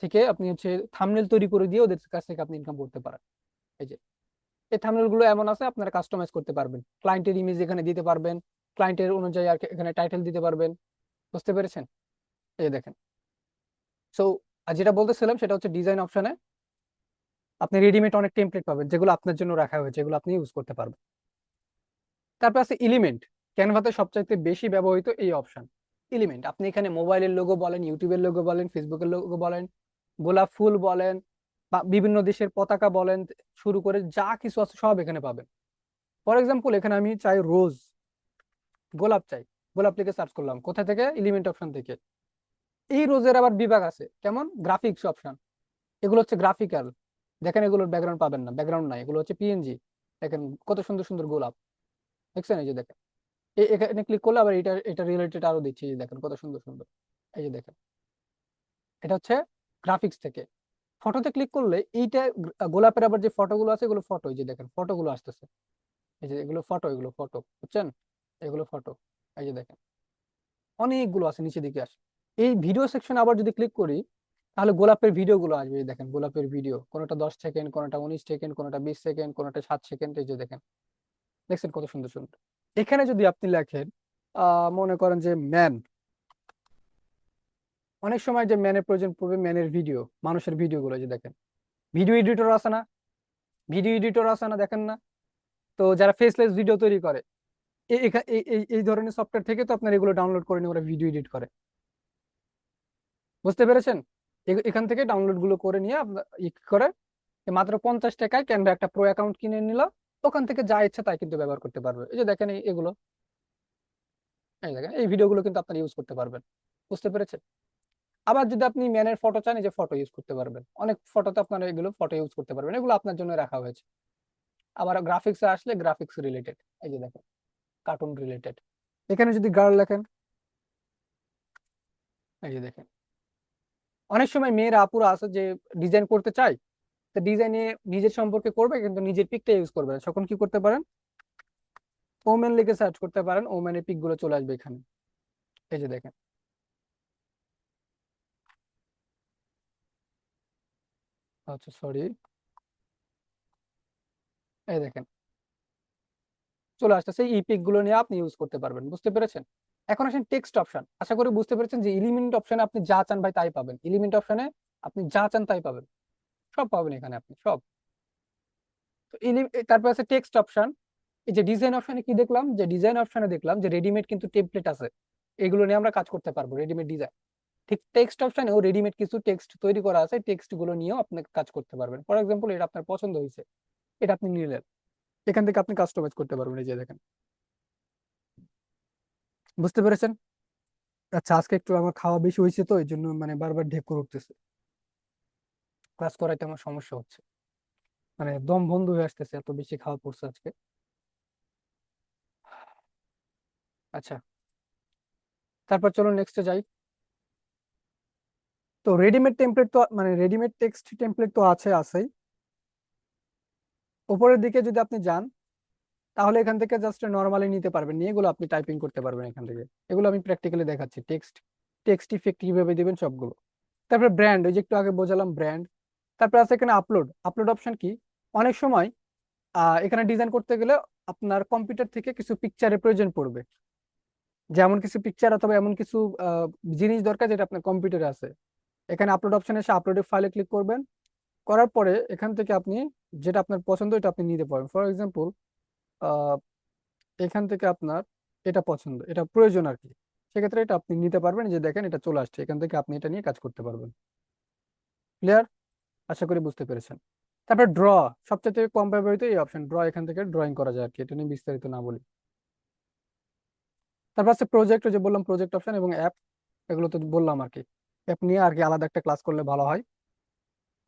থেকে আপনি হচ্ছে থাম্বনেল তৈরি করে দিয়ে ওদের কাছ থেকে আপনি ইনকাম করতে পারেন। এই যে এই থাম্বনেল গুলো এমন আছে আপনারা কাস্টমাইজ করতে পারবেন, ক্লায়েন্টের ইমেজ এখানে দিতে পারবেন, ক্লায়েন্টের অনুযায়ী আর এখানে টাইটেল দিতে পারবেন। বুঝতে পেরেছেন? এই যে দেখেন। সো যেটা বলতেছিলাম সেটা হচ্ছে ডিজাইন অপশনে আপনি রেডিমেড অনেক টেমপ্লেট পাবেন যেগুলো আপনার জন্য রাখা হয়েছে, যেগুলো আপনি ইউজ করতে পারবেন। তারপর আছে এলিমেন্ট, ক্যানভাতে সবচাইতে বেশি ব্যবহৃত এই অপশন এলিমেন্ট। আপনি এখানে মোবাইলের লোগো বলেন, ইউটিউবের লোগো বলেন, ফেসবুকের লোগো বলেন, গোলাপ ফুল বলেন, বা বিভিন্ন দেশের পতাকা বলেন, শুরু করে যা কিছু আছে সব এখানে পাবেন। ফর এক্সাম্পল এখানে আমি চাই রোজ, গোলাপ চাই, গোলাপ লিখে সার্চ করলাম, কোথা থেকে, এলিমেন্ট অপশন থেকে। এই রোজের আবার বিভাগ আছে কেমন, গ্রাফিক্স অপশন, এগুলো হচ্ছে গ্রাফিক্যাল। দেখেন এগুলোর ব্যাকগ্রাউন্ড পাবেন না, ব্যাকগ্রাউন্ড নাই, এগুলো হচ্ছে পিএনজি। দেখেন কত সুন্দর সুন্দর গোলাপ, দেখছেন? এই যে দেখেন, এখানে ক্লিক করলে আবার এটা এটা রিলেটেড আরো দিচ্ছি, এই যে দেখেন কত সুন্দর সুন্দর। এই যে দেখেন, এটা হচ্ছে গ্রাফিক্স থেকে। ফটোতে ক্লিক করলে এইটা গোলাপের আবার যে ফটোগুলো আছে এগুলো ফটো, এই যে দেখেন ফটোগুলো আসতেছে, এই যে এগুলো ফটো, এগুলো ফটো বুঝছেন, এগুলো ফটো। এই যে দেখেন অনেকগুলো আছে নিচে দিকে আসে। এই ভিডিও সেকশনে আবার যদি ক্লিক করি তাহলে গোলাপের ভিডিও গুলো আসবে, এই দেখেন গোলাপের ভিডিও, কোনটা 10 সেকেন্ড, কোনটা 19 সেকেন্ড, কোনটা 20 সেকেন্ড, কোনটা 7 সেকেন্ড। এই যে দেখেন, দেখছেন কত সুন্দর সুন্দর। এখানে যদি আপনি লেখেন মনে করেন যে ম্যান, অনেক সময় যে ম্যানের প্রয়োজন পড়বে, ম্যানের ভিডিও, মানুষের ভিডিও গুলো, এই যে দেখেন ভিডিও এডিটর আছে না, ভিডিও এডিটর আছে না, দেখেন না? তো যারা ফেসলেস ভিডিও তৈরি করে এই ধরনের সফটওয়্যার থেকে তো আপনার এগুলো ডাউনলোড করে নিয়ে ওরা ভিডিও এডিট করে। বুঝতে পেরেছেন? এখান থেকে ডাউনলোড গুলো করে নিয়ে আপনার করে মাত্র 50 টাকায় ক্যানভা একটা প্রো অ্যাকাউন্ট কিনে নিল, ওখান থেকে যা ইচ্ছা তাই কিন্তু ব্যবহার করতে পারবে। এই যে দেখেন এগুলো, এই দেখেন এই ভিডিওগুলো কিন্তু আপনার ইউজ করতে পারবেন। বুঝতে পেরেছেন? আবার যদি আপনি ম্যানের ফটো চান, এই যে ফটো ইউজ করতে পারবেন, অনেক ফটোতে আপনারা এগুলো ফটো ইউজ করতে পারবেন, এগুলো আপনার জন্য রাখা হয়েছে। আবার গ্রাফিক্সে আসলে গ্রাফিক্স রিলেটেড, এই যে দেখেন কার্টুন রিলেটেড, এখানে যদি গার্ল লেখেন, এই যে দেখেন অনেক সময় মেয়েরা আপুরা আছে যে ডিজাইন করতে চায়, তো ডিজাইনে নিজের সম্পর্কে করবে কিন্তু নিজের পিকটা ইউজ করবে না, তখন কি করতে পারেন, ওমেন লিখে সার্চ করতে পারেন, ওমেনের পিক গুলো চলে আসবে এখানে। এই যে দেখেন, আচ্ছা সরি, এই দেখেন চলে আসতেছে, এই পিক গুলো নিয়ে আপনি ইউজ করতে পারবেন। বুঝতে পেরেছেন? এখন আসেন টেক্সট অপশন। আশা করি বুঝতে পেরেছেন যে এলিমেন্ট অপশনে আপনি যা চান ভাই তাই পাবেন, এলিমেন্ট অপশনে আপনি যা চান তাই পাবেন, সব পাবেন এখানে আপনি সব। তো তারপর আছে টেক্সট অপশন। এই যে ডিজাইন অপশনে কি দেখলাম, যে ডিজাইন অপশনে দেখলাম যে রেডিমেড কিন্তু টেমপ্লেট আছে, এগুলো নিয়ে আমরা কাজ করতে পারবো, রেডিমেড ডিজাইন। ঠিক টেক্সট অপশনেও রেডিমেড কিছু টেক্সট তৈরি করা আছে, টেক্সট গুলো নিয়েও আপনি কাজ করতে পারবেন। ফর এক্সাম্পল এটা আপনার পছন্দ হয়েছে, এটা আপনি নিলেন, এখান থেকে আপনি কাস্টমাইজ করতে পারবেন। এই যে দেখেন, বুঝতে পেরেছেন? আচ্ছা আজকে একটু আমার খাওয়া বেশি হয়েছে তো এই জন্য মানে বারবার ঢেকুর উঠতেছে, ক্লাস করাইতে আমার সমস্যা হচ্ছে, মানে দম বন্ধ হয়ে আসতেছে, এত বেশি খাওয়া পড়ছে আজকে। আচ্ছা, তারপর চলো নেক্সটে যাই। তো রেডিমেড টেমপ্লেট তো মানে রেডিমেড টেক্সট টেমপ্লেট তো আছেই। উপরের দিকে যদি আপনি যান তাহলে এখান থেকে জাস্ট নর্মালি নিতে পারবেন, নিয়ে এগুলো আপনি টাইপিং করতে পারবেন এখান থেকে। এগুলো আমি প্র্যাকটিক্যালি দেখাচ্ছি, টেক্সট টেক্সট ইফেক্ট কিভাবে দিবেন সবগুলো। তারপর ব্র্যান্ড, ওই যে একটু আগে বোঝালাম ব্র্যান্ড। তারপর আছে এখানে আপলোড, আপলোড অপশন কি, অনেক সময় এখানে ডিজাইন করতে গেলে আপনার কম্পিউটার থেকে কিছু পিকচারের প্রয়োজন পড়বে, যেমন কিছু পিকচার অথবা এমন কিছু আহ, জিনিস দরকার যেটা আপনার কম্পিউটারে আছে। এখানে আপলোড অপশনে এসে আপলোডের ফাইলে ক্লিক করবেন, করার পরে এখান থেকে আপনি যেটা আপনার পছন্দ এটা আপনি নিতে পারবেন। ফর এক্সাম্পল এখান থেকে আপনার এটা পছন্দ, এটা প্রয়োজন আর কি, সেক্ষেত্রে এটা আপনি নিতে পারবেন, যে দেখেন এটা চলে আসছে, এখান থেকে আপনি এটা নিয়ে কাজ করতে পারবেন। ক্লিয়ার? আশা করি বুঝতে পেরেছেন। তারপর ড্র, সবচেয়ে কম ব্যবহৃত এই অপশন ড্র, এখান থেকে ড্রয়িং করা যায় আর কি, এটা নিয়ে বিস্তারিত না বলি। তারপর আছে প্রজেক্ট, যে বললাম প্রজেক্ট অপশন, এবং অ্যাপ, এগুলো তো বললাম আর কি। অ্যাপ নিয়ে আর কি আলাদা একটা ক্লাস করলে ভালো হয়।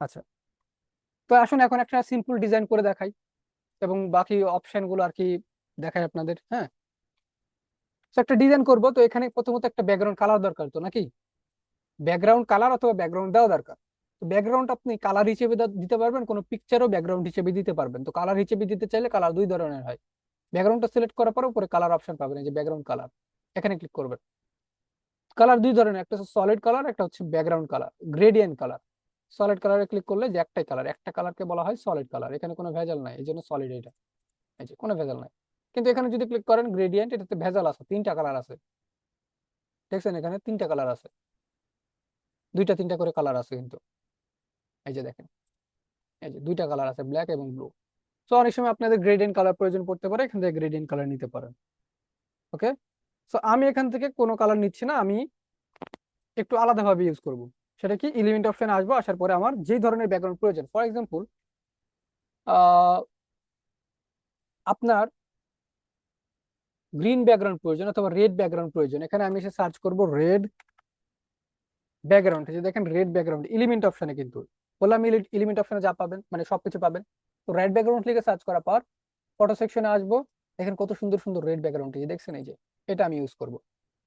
আচ্ছা, তো আসুন এখন একটা সিম্পল ডিজাইন করে দেখাই, এবং বাকি অপশন গুলো আর কি দেখাই আপনাদের। হ্যাঁ, তো একটা ডিজাইন করব, তো এখানে প্রথমত একটা ব্যাকগ্রাউন্ড কালার দরকার, তো নাকি ব্যাকগ্রাউন্ড কালার অথবা ব্যাকগ্রাউন্ড দেওয়া দরকার। তো ব্যাকগ্রাউন্ড আপনি কালার হিসেবে দিতে পারবেন, কোনো পিকচারও ব্যাকগ্রাউন্ড হিসেবে দিতে পারবেন। তো কালার হিসেবে দিতে চাইলে কালার দুই ধরনের হয়। ব্যাকগ্রাউন্ডটা সিলেক্ট করার পর উপরে কালার অপশন পাবেন, এই যে ব্যাকগ্রাউন্ড কালার, এখানে ক্লিক করবেন। কালার দুই ধরনের, একটা হচ্ছে সলিড কালার, একটা হচ্ছে background colour, gradient colour. Solid কালারে ক্লিক করলে যে একটাই কালার, একটা কালারকে বলা হয় সলিড কালার, এখানে কোনো ভেজাল নাই, এই জন্য সলিড এটা, এই যে কোনো ভেজাল নাই। কিন্তু এখানে যদি ক্লিক করেন গ্রেডিয়েন্ট, এটাতে ভেজাল আছে, তিনটা কালার আছে, দেখছেন এখানে তিনটা কালার আছে, দুইটা তিনটা করে কালার আছে কিন্তু, এই যে দেখেন, এই যে দুইটা কালার আছে, ব্ল্যাক এবং ব্লু। তো অনেক সময় আপনাদের গ্রেডিয়েন্ট কালার প্রয়োজন পড়তে পারে, এখান থেকে গ্রেডিয়েন্ট কালার নিতে পারেন। ওকে, তো আমি এখান থেকে কোনো কালার নিচ্ছি না, আমি একটু আলাদাভাবে ইউজ করব। সেটা কি, এলিমেন্ট অপশনে আসবো, আসার পরে আমার যেই ধরনের ব্যাকগ্রাউন্ড প্রয়োজন, ফর এক্সাম্পল আপনার গ্রিন ব্যাকগ্রাউন্ড প্রয়োজন অথবা রেড ব্যাকগ্রাউন্ড প্রয়োজন, এখানে আমি এসে সার্চ করব রেড ব্যাকগ্রাউন্ড, যে দেখেন রেড ব্যাকগ্রাউন্ড এলিমেন্ট অপশনে, কিন্তু বললাম এলিমেন্ট অপশনে যা পাবেন মানে সবকিছু পাবেন। তো রেড ব্যাকগ্রাউন্ড লিখে সার্চ করার পর ফটো সেকশনে আসবো, দেখেন কত সুন্দর সুন্দর রেড ব্যাকগ্রাউন্ড, এই যে দেখছেন, এই যে এটা আমি ইউজ করব।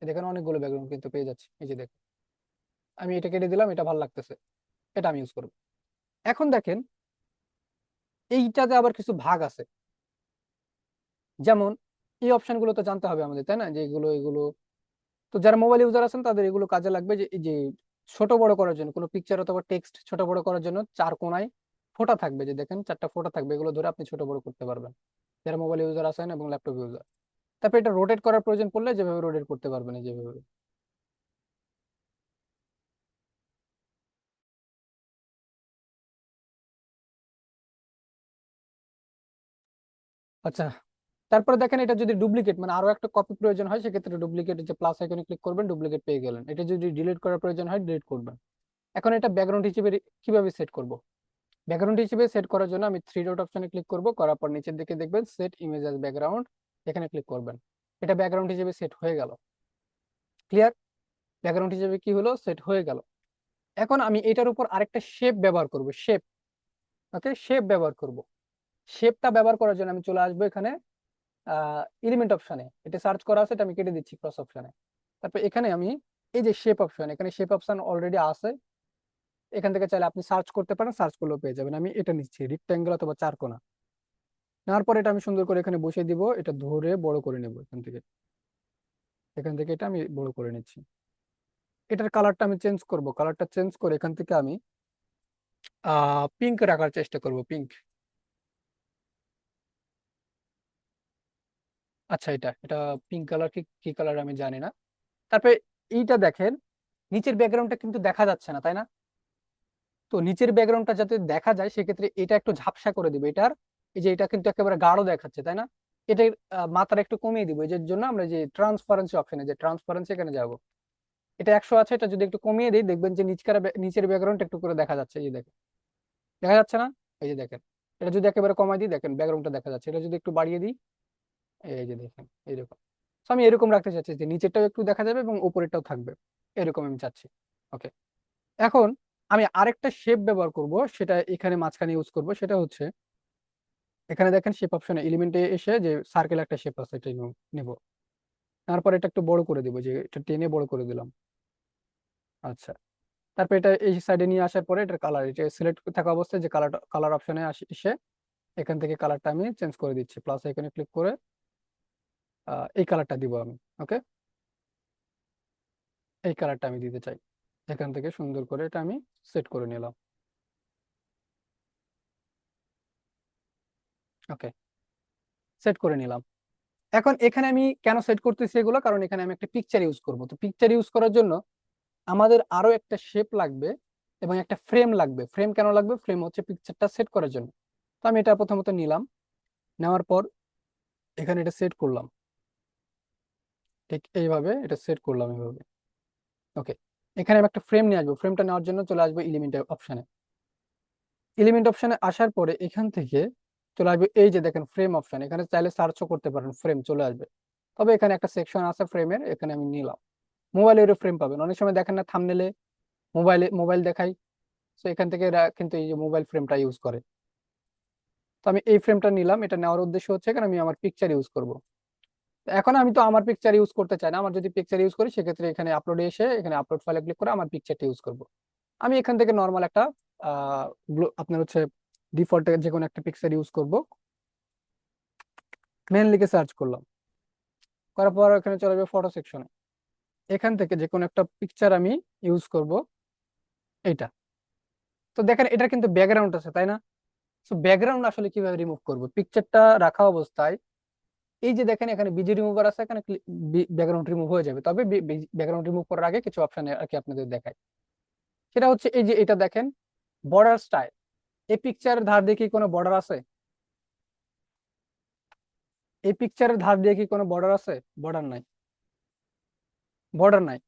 দেখেন অনেকগুলো ব্যাকগ্রাউন্ড কিন্তু পেয়ে যাচ্ছে, এই যে দেখেন আমি এটা কেটে দিলাম, এটা ভালো লাগতেছে, এটা আমি ইউজ করব। এখন দেখেন এইটাতে আবার কিছু ভাগ আছে, যেমন এই অপশন গুলো তো জানতে হবে আমাদের, তাই না, যে এগুলো এগুলো। তো যারা মোবাইল ইউজার আছেন তাদের এগুলো কাজে লাগবে, যে এই যে ছোট বড় করার জন্য কোনো পিকচার অথবা টেক্সট ছোট বড় করার জন্য চার কোণায় ফোঁটা থাকবে, যে দেখেন চারটা ফোঁটা থাকবে, এগুলো ধরে আপনি ছোট বড় করতে পারবেন যারা মোবাইল ইউজার আছেন এবং ল্যাপটপ ইউজার। তারপর এটা রোটেট করার প্রয়োজন পড়লে যেভাবে রোটেট করতে পারবেন, এই যেভাবে। আচ্ছা, তারপরে দেখেন এটা যদি ডুপ্লিকেট মানে আরো একটা কপি প্রয়োজন হয়, সেক্ষেত্রে ডুপ্লিকেট, যে প্লাস আইকনে ক্লিক করবেন, ডুপ্লিকেট পেয়ে গেলেন। এটা যদি ডিলিট করার প্রয়োজন হয়, ডিলিট করবেন। এখন এটা ব্যাকগ্রাউন্ড হিসেবে কিভাবে সেট করব? ব্যাকগ্রাউন্ড হিসেবে সেট করার জন্য আমি থ্রি ডট অপশনে ক্লিক করব, করার পর নিচের দিকে দেখবেন সেট ইমেজ অ্যাজ ব্যাকগ্রাউন্ড, এখানে ক্লিক করবেন। এটা ব্যাকগ্রাউন্ড হিসেবে সেট হয়ে গেল। ক্লিয়ার? ব্যাকগ্রাউন্ড হিসেবে কি হলো, সেট হয়ে গেল। এখন আমি এটার উপর আরেকটা শেপ ব্যবহার করব, শেপ। ওকে, শেপ ব্যবহার করব। শেপটা ব্যবহার করার জন্য আমি চলে আসবো এখানে এলিমেন্ট অপশনে, এটা সার্চ করা আছে, এটা আমি কেটে দিচ্ছি ক্রস অপশনে। তারপর এখানে আমি এই যে শেপ অপশন, এখানে শেপ অপশন অলরেডি আছে, এখান থেকে চাইলে আপনি সার্চ করতে পারেন, সার্চ করলেও পেয়ে যাবেন। আমি এটা নিচ্ছি রেক্টাঙ্গেল অথবা চারকোনা। নেওয়ার পর এটা আমি সুন্দর করে এখানে বসিয়ে দিব, এটা ধরে বড় করে নেব এখান থেকে, এখান থেকে এটা আমি বড় করে নিচ্ছি। এটার কালারটা আমি চেঞ্জ করব, কালারটা চেঞ্জ করে এখান থেকে আমি পিঙ্ক রাখার চেষ্টা করব, পিঙ্ক। আচ্ছা, এটা এটা পিঙ্ক কালার, কি কি কালার আমি জানি না। তারপরে এইটা দেখেন, নিচের ব্যাকগ্রাউন্ডটা কিন্তু দেখা যাচ্ছে না, তাই না? তো নিচের ব্যাকগ্রাউন্ডটা যাতে দেখা যায়, সেক্ষেত্রে এটা একটু ঝাপসা করে দিবে এটার, এই যে এটা কিন্তু একেবারে গাঢ় দেখাচ্ছে, তাই না? এটার মাত্রা একটু কমিয়ে দিব, এই যে জন্য আমরা যে ট্রান্সপারেন্সি অপশনে, যে ট্রান্সপারেন্সি এখানে যাব, এটা 100 আছে, এটা যদি একটু কমিয়ে দিই, দেখবেন যে নিচের ব্যাকগ্রাউন্ড একটু করে দেখা যাচ্ছে, এই যে দেখেন, দেখা যাচ্ছে না? এই যে দেখেন, এটা যদি একেবারে কমাই দিই, দেখেন ব্যাকগ্রাউন্ডটা দেখা যাচ্ছে, এটা যদি একটু বাড়িয়ে দিই, এই যে দেখেন এইরকম। তো আমি এরকম রাখতে চাচ্ছি, যে নিচেরটাও একটু দেখা যাবে এবং উপরেরটাও থাকবে, এরকম আমি চাচ্ছি। ওকে, এখন আমি আরেকটা শেপ ব্যবহার করব, সেটা এখানে মাঝখানে ইউজ করব, সেটা হচ্ছে এখানে দেখেন শেপ অপশনে এলিমেন্টে এসে যে সার্কেল একটা শেপ আছে, এটা নেব। তারপর এটা একটু বড় করে দিব, যে এটা টেনে বড় করে দিলাম। আচ্ছা, তারপর এটা এই সাইডে নিয়ে আসার পরে এটার কালার, এটা সিলেক্ট থাকা অবস্থায় যে কালার অপশনে এসে এখান থেকে কালারটা আমি চেঞ্জ করে দিচ্ছি, প্লাস এখানে ক্লিক করে এই কালারটা দিব আমি। ওকে, এই কালারটা আমি দিতে চাই, এখান থেকে সুন্দর করে এটা আমি সেট করে নিলাম। ওকে, সেট করে নিলাম। এখন এখানে আমি কেন সেট করতেছি এগুলো, কারণ এখানে আমি একটা পিকচার ইউজ করব। তো পিকচার ইউজ করার জন্য আমাদের আরো একটা শেপ লাগবে এবং একটা ফ্রেম লাগবে। ফ্রেম কেন লাগবে? ফ্রেম হচ্ছে পিকচারটা সেট করার জন্য। তো আমি এটা প্রথমত নিলাম, নেওয়ার পর এখানে এটা সেট করলাম। ঠিক এইভাবে এটা সেট করলাম এইভাবে। ওকে, এখানে আমি একটা ফ্রেম নিয়ে আসবো। ফ্রেমটা নেওয়ার জন্য চলে আসবো এলিমেন্ট অপশানে। এলিমেন্ট অপশানে আসার পরে এখান থেকে চলে আসবে এই যে দেখেন ফ্রেম অপশন, এখানে চাইলে সার্চও করতে পারেন, ফ্রেম চলে আসবে। তবে এখানে একটা সেকশন আছে ফ্রেমের, এখানে আমি নিলাম। মোবাইলেরও ফ্রেম পাবেন, অনেক সময় দেখেন না থাম্বনেলে মোবাইল দেখাই, তো এখান থেকে এরা কিন্তু এই যে মোবাইল ফ্রেমটা ইউজ করে। তো আমি এই ফ্রেমটা নিলাম, এটা নেওয়ার উদ্দেশ্য হচ্ছে কারণ আমি আমার পিকচার ইউজ করব। এখন আমি তো আমার পিকচার ইউজ করতে চাই না, আমার যদি পিকচার ইউজ করি সেক্ষেত্রে এখানে আপলোডে এসে এখানে আপলোড ফাইলে ক্লিক করে আমার পিকচারটা ইউজ করব। আমি এখান থেকে নর্মাল একটা আপনার হচ্ছে ডিফল্ট যে কোনো একটা পিকচার ইউজ করব। মেন লিখে সার্চ করলাম, করার পর এখানে চলে যাবে ফটো সেকশনে। এখান থেকে যে কোনো একটা পিকচার আমি ইউজ করব, এইটা। তো দেখেন এটা কিন্তু ব্যাকগ্রাউন্ড আছে তাই না? তো ব্যাকগ্রাউন্ড আসলে কিভাবে রিমুভ করব? পিকচারটা রাখা অবস্থায় এই যে দেখেন এখানে বিজি রিমুভার আছে, এখানে ব্যাকগ্রাউন্ড রিমুভ হয়ে যাবে। তবে ব্যাকগ্রাউন্ড রিমুভ করার আগে কিছু অপশন আর কি আপনাদের দেখাই। সেটা হচ্ছে এই যে এটা দেখেন, বর্ডার স্টাইল। এই পিকচারের ধার দিয়ে কি কোনো বর্ডার আছে? এই পিকচারের ধার দিয়ে কি কোনো বর্ডার আছে? বর্ডার নাই, বর্ডার নাই।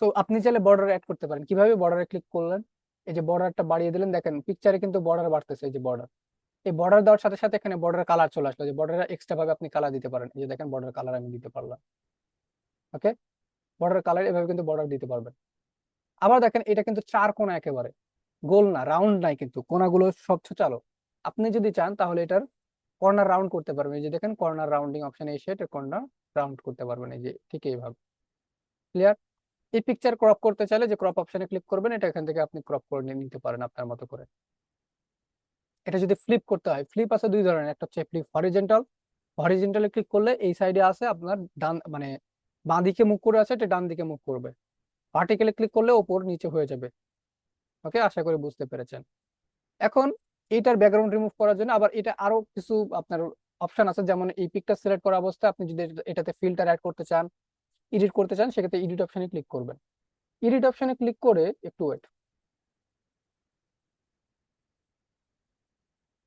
সো আপনি চাইলে বর্ডার অ্যাড করতে পারেন। কিভাবে? বর্ডারে ক্লিক করলেন, এই যে বর্ডারটা বাড়িয়ে দিলেন, দেখেন পিকচারে কিন্তু বর্ডার বাড়তেছে, এই যে বর্ডার। এই বর্ডার দেওয়ার সাথে সাথে এখানে বর্ডার কালার চলে আসলো, যে বর্ডার এক্সট্রা ভাবে আপনি কালার দিতে পারেন। এই যে দেখেন বর্ডার কালার আমি দিতে পারলাম। ওকে, বর্ডার কালার এভাবে কিন্তু বর্ডার দিতে পারবেন। আবার দেখেন এটা কিন্তু চার কোণা, একেবারে গোল না, রাউন্ড নাই, কিন্তু কোণাগুলো স্বচ্ছ চালো। আপনি যদি চান তাহলে এটার কর্নার রাউন্ড করতে পারবেন। এই যে দেখেন কর্নার রাউন্ডিং অপশনে এসে এটা কর্নার রাউন্ড করতে পারবেন, এই যে ঠিক এইভাবে। ক্লিয়ার? এই পিকচার ক্রপ করতে চাইলে যে ক্রপ অপশনে ক্লিক করবেন, এটা এখান থেকে আপনি ক্রপ করে নিয়ে নিতে পারেন আপনার মতো করে। এটা যদি ফ্লিপ করতে হয়, ফ্লিপ আছে দুই ধরনের, একটা হচ্ছে ফ্লিপ হরিজেন্টাল। হরিজেন্টালে ক্লিক করলে এই সাইডে আছে আপনার ডান, মানে বাঁ দিকে মুখ করে আছে, এটা ডান দিকে মুখ করবে। ভার্টিক্যালি ক্লিক করলে ওপর নিচে হয়ে যাবে। ওকে, আশা করি বুঝতে পেরেছেন। এখন এইটার ব্যাকগ্রাউন্ড রিমুভ করার জন্য আবার এটা আরো কিছু আপনার অপশন আছে, যেমন এই পিকটা সিলেক্ট করা অবস্থায় আপনি যদি এটাতে ফিল্টার অ্যাড করতে চান, এডিট করতে চান, সেক্ষেত্রে এডিট অপশনে ক্লিক করবেন। এডিট অপশনে ক্লিক করে একটু ওয়েট,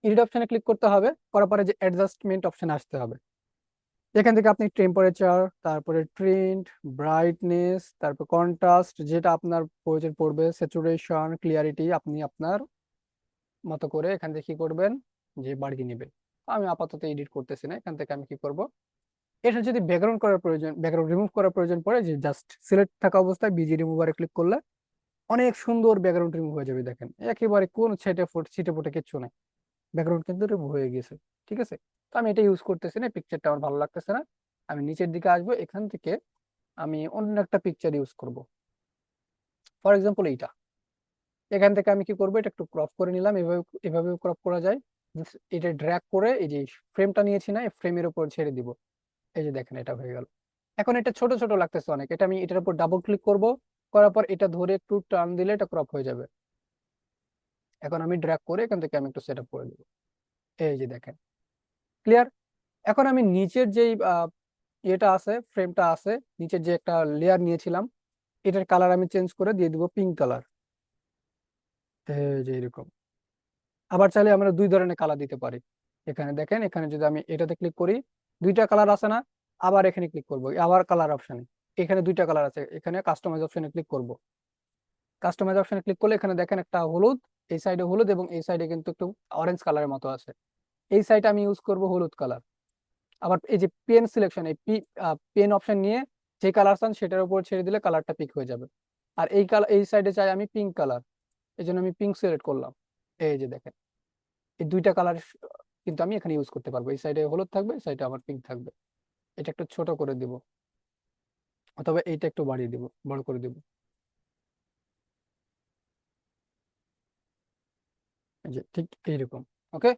এডিট অপশনে ক্লিক করতে হবে, করার পরে যে অ্যাডজাস্টমেন্ট অপশনে আসতে হবে। এখান থেকে আপনি টেম্পারেচার, তারপরে ট্রেন্ড, ব্রাইটনেস, তারপর কন্ট্রাস্ট, যেটা আপনার প্রয়োজন পড়বে, স্যাচুরেশন, ক্লিয়ারিটি, আপনি আপনার মতো করে এখান থেকে কি করবেন, যে বাড়িয়ে নেবেন। আমি আপাতত এডিট করতেছি না, এখান থেকে আমি কি করব, এটা যদি ব্যাকগ্রাউন্ড করার প্রয়োজন, ব্যাকগ্রাউন্ড রিমুভ করার প্রয়োজন পড়ে, যে জাস্ট সিলেক্ট থাকা অবস্থায় বিজি রিমুভারে ক্লিক করলে অনেক সুন্দর ব্যাকগ্রাউন্ড রিমুভ হয়ে যাবে। দেখেন একেবারে কোন ছিটে ফোটে কিচ্ছু নাই, ব্যাকগ্রাউন্ড কিন্তু রিমুভ হয়ে গেছে। ঠিক আছে, তো আমি এটা ইউজ করতেছি না, পিকচারটা আমার ভালো লাগতেছে না। আমি নিচের দিকে আসবো, এখান থেকে আমি অন্য একটা পিকচার ইউজ করব। ফর এক্সাম্পল এইটা, এখান থেকে আমি কি করবো, এটা একটু ক্রপ করে নিলাম, এভাবে এভাবে ক্রপ করা যায়। Just এটা ড্র্যাগ করে এই যে ফ্রেমটা নিয়েছি না, এই ফ্রেমের উপর ছেড়ে দিব। এই যে দেখেন এটা হয়ে গেল। এখন এটা ছোট ছোট লাগতেছে অনেক, এটা আমি এটার উপর ডাবল ক্লিক করব, করার পর এটা ধরে একটু টার্ন দিলে এটা ক্রপ হয়ে যাবে। এখন আমি ড্র্যাগ করে এখান থেকে আমি একটু সেট আপ করে দিব। এই যে দেখেন, ক্লিয়ার? এখন আমি নিচের যেই ইয়েটা আছে, ফ্রেমটা আছে, নিচের যে একটা লেয়ার নিয়েছিলাম, এটার কালার আমি চেঞ্জ করে দিয়ে দিব পিঙ্ক কালার। এই যে এরকম। আবার চাইলে আমরা দুই ধরনের কালার দিতে পারি। এখানে দেখেন, এখানে যদি আমি এটাতে ক্লিক করি, দুইটা কালার আছে না? আবার এখানে ক্লিক করব, আবার কালার অপশনে, এখানে দুইটা কালার আছে, এখানে কাস্টমাইজ অপশনে ক্লিক করব। কাস্টমাইজ অপশনে ক্লিক করলে এখানে দেখেন একটা হলুদ, এই সাইডে হলুদ এবং এই সাইডে কিন্তু একটু অরেঞ্জ কালারের মতো আছে। এই সাইডে আমি ইউজ করব হলুদ কালার। আবার এই যে পেন সিলেকশন, এই পেন অপশন নিয়ে যে কালার চান সেটার উপর ছেড়ে দিলে কালারটা পিক হয়ে যাবে। আর এই কালার, এই সাইডে চাই আমি পিঙ্ক কালার, এই জন্য আমি পিঙ্ক সিলেক্ট করলাম। এই যে দেখেন, এই দুইটা কালার কিন্তু আমি এখানে ইউজ করতে পারবো। এই সাইডে হলুদ থাকবে, এই সাইডে আমার পিঙ্ক থাকবে। এটা একটু ছোট করে দিব, অথবা এইটা একটু বাড়িয়ে দিব, বড় করে দিব। এই যে ঠিক এইরকম। ওকে,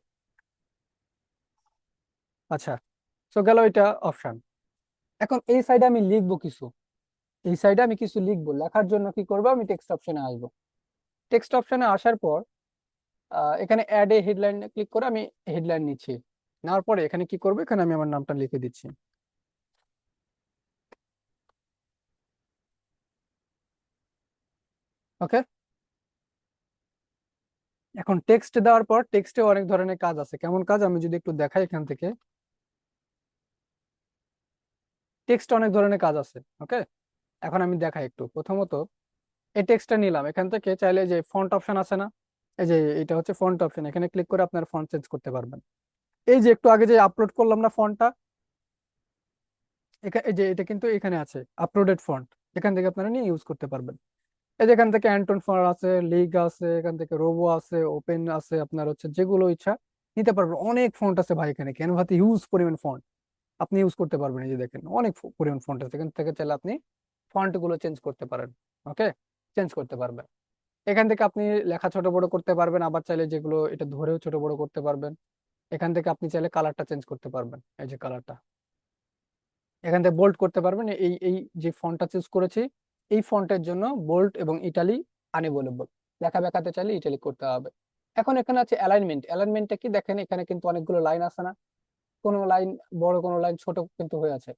আচ্ছা। তো গেল এটা অপশন। এখন এই সাইডে আমি লিখবো কিছু, এই সাইডে আমি কিছু লিখবো, লেখার জন্য কি করবো, আমি টেক্সট অপশনে আসবো। টেক্সট অপশনে আসার পর এখানে অ্যাড এ হেডলাইন ক্লিক করে আমি হেডলাইন নিচ্ছি। নেওয়ার পরে এখানে কি করবো, এখানে আমি আমার নামটা লিখে দিচ্ছি। ওকে, এখন টেক্সট দেওয়ার পর টেক্সটে অনেক ধরনের কাজ আছে। কেমন কাজ আমি যদি একটু দেখাই এখান থেকে, টেক্সট অনেক ধরনের কাজ আছে। ওকে, এখন আমি দেখাই একটু। প্রথমত এই টেক্সটটা নিলাম, এখান থেকে চাইলে যে ফন্ট অপশন আছে না, এই যে এটা হচ্ছে ফন্ট অপশন, এখানে ক্লিক করে আপনার ফন্ট চেঞ্জ করতে পারবেন। এই যে একটু আগে যে আপলোড করলাম না ফন্টটা, এই যে এটা কিন্তু এখানে আছে আপলোডেড ফন্ট, এখান থেকে আপনারা নিয়ে ইউজ করতে পারবেন। এই যে এখান থেকে অ্যান্টন ফন্ট আছে, লিগ আছে, এখান থেকে রোবো আছে, ওপেন আছে, আপনার হচ্ছে যেগুলো ইচ্ছা নিতে পারবেন। অনেক ফন্ট আছে ভাই, এখানে ক্যানভাতে হিউজ পরিমাণ ফন্ট আপনি ইউজ করতে পারবেন। এই যে দেখেন অনেক পরিমাণ ফন্ট আছে, এখান থেকে চাইলে আপনি ফন্ট গুলো চেঞ্জ করতে পারেন। ওকে, চেঞ্জ করতে পারবেন। এখান থেকে আপনি লেখা ছোট বড় করতে পারবেন, আবার চাইলে যেগুলো এটা ধরেও ছোট বড় করতে পারবেন। এখান থেকে আপনি চাইলে কালারটা চেঞ্জ করতে পারবেন, এই যে কালারটা এখান থেকে বোল্ড করতে পারবেন। এই এই যে ফন্টটা চুজ করেছি, এই ফন্টের জন্য বোল্ড এবং ইটালি আনএভেলেবল, লেখা দেখাতে চাইলে ইটালি করতে হবে। এখন এখানে আছে অ্যালাইনমেন্ট। অ্যালাইনমেন্টটা কি দেখেন, এখানে কিন্তু অনেকগুলো লাইন আছে না, কোনো লাইন বড়, কোনো লাইন ছোট কিন্তু হয়ে আছে,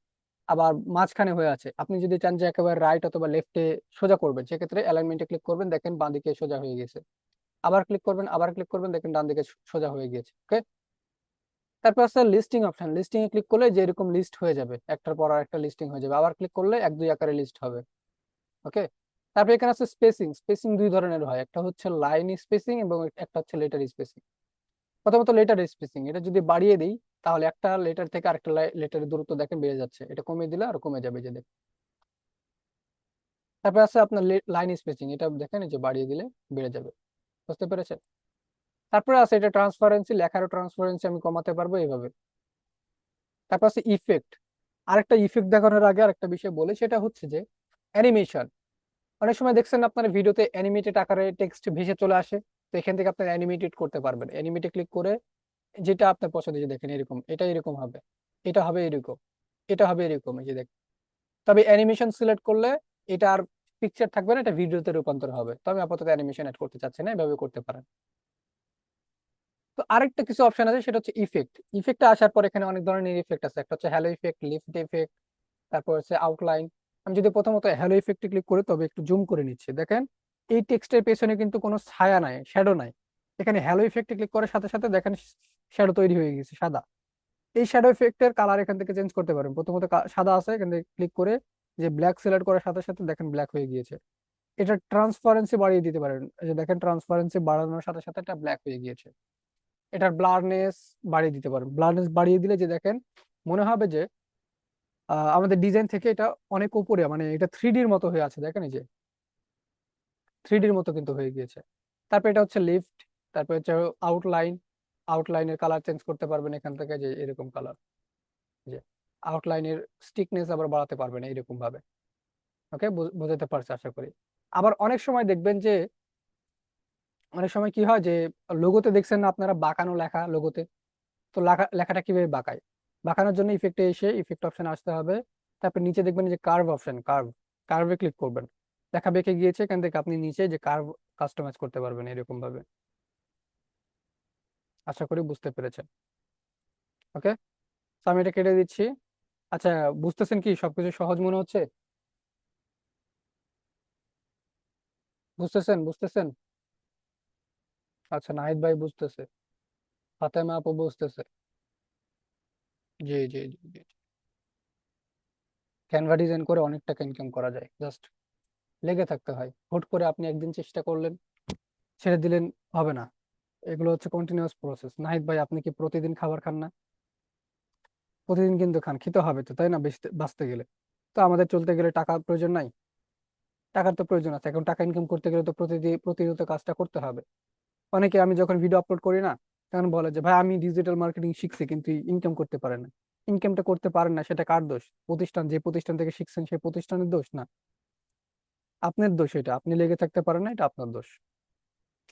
আবার মাঝখানে হয়ে আছে। আপনি যদি চান যে একেবারে রাইট অথবা লেফটে সোজা করবেন, সেক্ষেত্রে অ্যালাইনমেন্টে ক্লিক করবেন, দেখেন বাঁ দিকে সোজা হয়ে গেছে। আবার ক্লিক করবেন, আবার ক্লিক করবেন, দেখেন ডান দিকে সোজা হয়ে গিয়েছে। ওকে, তারপর আছে লিস্টিং অপশন। লিস্টিং এ ক্লিক করলে যে এরকম লিস্ট হয়ে যাবে, একটার পর আরেকটা লিস্টিং হয়ে যাবে। আবার ক্লিক করলে এক দুই আকারে লিস্ট হবে। ওকে, তারপর এখানে আছে স্পেসিং। স্পেসিং দুই ধরনের হয়, একটা হচ্ছে লাইন স্পেসিং এবং একটা হচ্ছে লেটার স্পেসিং। প্রথমত লেটার স্পেসিং, এটা যদি বাড়িয়ে দিই তাহলে একটা লেটার থেকে আরেকটা লেটারের দূরত্ব দেখেন বেড়ে যাচ্ছে, এটা কমিয়ে দিলে আর কমে যাবে, যে দেখেন। তারপর আছে আপনার লাইন স্পেসিং, এটা দেখেন এই যে বাড়িয়ে দিলে বেড়ে যাবে। বুঝতে পেরেছেন? তারপরে আছে এটা ট্রান্সপারেন্সি, লেখারও ট্রান্সপারেন্সি আমি কমাতে পারবো এইভাবে। তারপর আছে ইফেক্ট। আরেকটা ইফেক্ট দেখানোর আগে আরেকটা বিষয় বলি, সেটা হচ্ছে যে অ্যানিমেশন। অনেক সময় দেখছেন আপনার ভিডিওতে অ্যানিমেটেড আকারে টেক্সট ভেসে চলে আসে, তো এখান থেকে আপনি অ্যানিমেটেড করতে পারবেন। অ্যানিমেটে ক্লিক করে যেটা আপনার পছন্দ, যে দেখেন এরকম, এটা এরকম হবে, এটা হবে এরকম, এটা হবে এরকম, এই যে দেখেন। তবে অ্যানিমেশন সিলেক্ট করলে এটা আর পিকচার থাকবে না, এটা ভিডিওতে রূপান্তর হবে। তো আমি আপাতত অ্যানিমেশন অ্যাড করতে চাচ্ছি না, এভাবে করতে পারেন। তো আরেকটা কিছু অপশন আছে, সেটা হচ্ছে ইফেক্ট। ইফেক্টটা আসার পর এখানে অনেক ধরনের ইফেক্ট আছে, একটা হচ্ছে হ্যালো ইফেক্ট, লিফট ইফেক্ট, তারপর হচ্ছে আউটলাইন। আমি যদি প্রথমত হ্যালো ইফেক্টে ক্লিক করি, তবে একটু জুম করে নিচ্ছি, দেখেন এই টেক্সটের পেছনে কিন্তু কোনো ছায়া নাই, শ্যাডো নাই। এখানে হ্যালো ইফেক্টে ক্লিক করার সাথে সাথে দেখেন শ্যাডো তৈরি হয়ে গেছে, সাদা। এই শ্যাডো ইফেক্টের কালার এখান থেকে চেঞ্জ করতে পারেন। প্রথমত সাদা আছে, এখান থেকে ক্লিক করে যে ব্ল্যাক সিলেক্ট করার সাথে সাথে দেখেন ব্ল্যাক হয়ে গিয়েছে। এটা ট্রান্সপারেন্সি বাড়িয়ে দিতে পারেন, এই যে দেখেন ট্রান্সপারেন্সি বাড়ানোর সাথে সাথে এটা ব্ল্যাক হয়ে গিয়েছে। এটার ব্লারনেস বাড়িয়ে দিতে পারেন। ব্লারনেস বাড়িয়ে দিলে যে দেখেন মনে হবে যে আমাদের ডিজাইন থেকে এটা অনেক উপরে, মানে এটা 3D-র মতো হয়ে আছে, দেখেন এই যে 3D-র মতো কিন্তু হয়ে গিয়েছে। তারপর এটা হচ্ছে লিফট। তারপর হচ্ছে আউটলাইন। আউটলাইনের কালার চেঞ্জ করতে পারবেন এখান থেকে, যে এরকম কালার, যে আউটলাইনের স্টিকনেস আবার বাড়াতে পারবেন এইরকম ভাবে। ওকে, বোঝাতে পারছি আশা করি। আবার অনেক সময় দেখবেন যে অনেক সময় কি হয় যে লোগোতে দেখছেন না আপনারা বাঁকানো লেখা লোগোতে, তো লেখাটা কিভাবে বাঁকায়, বাঁকানোর জন্য ইফেক্টে এসে ইফেক্ট অপশন আসতে হবে। তারপর নিচে দেখবেন যে কার্ভ অপশন, কার্ভে ক্লিক করবেন। লেখা বেঁকে গিয়েছে, এখান থেকে আপনি নিচে যে কার্ভ কাস্টমাইজ করতে পারবেন এরকম ভাবে। আশা করি বুঝতে পেরেছেন। ওকে, তো আমি এটা কেটে দিচ্ছি। আচ্ছা, বুঝতেছেন কি সবকিছু সহজ মনে হচ্ছে? বুঝতেছেন বুঝতেছেন? আচ্ছা, নাহিদ ভাই বুঝতেছে, ফাতেমা আপু বুঝতেছে। জি জি জি জি। ক্যানভা ডিজাইন করে অনেক টাকা ইনকাম করা যায়, জাস্ট লেগে থাকতে হয়। হুট করে আপনি একদিন চেষ্টা করলেন, ছেড়ে দিলেন, হবে না। এগুলো হচ্ছে কন্টিনিউয়াস প্রসেস। নাহিদ ভাই, আপনি কি প্রতিদিন খাবার খান না? প্রতিদিন কিন্তু খান, খেতে হবে তো, তাই না? বাঁচতে গেলে তো, আমাদের চলতে গেলে টাকার প্রয়োজন নাই? টাকার তো প্রয়োজন আছে। এখন টাকা ইনকাম করতে গেলে তো প্রতিদিন প্রতিনিয়ত কাজটা করতে হবে। অনেকে, আমি যখন ভিডিও আপলোড করি না, তখন বলে যে ভাই আমি ডিজিটাল মার্কেটিং শিখছি, কিন্তু ইনকাম করতে পারে না। ইনকামটা করতে পারেন না, সেটা কার দোষ? প্রতিষ্ঠান, যে প্রতিষ্ঠান থেকে শিখছেন সেই প্রতিষ্ঠানের দোষ না, আপনার দোষ। এটা আপনি লেগে থাকতে পারেন না, এটা আপনার দোষ।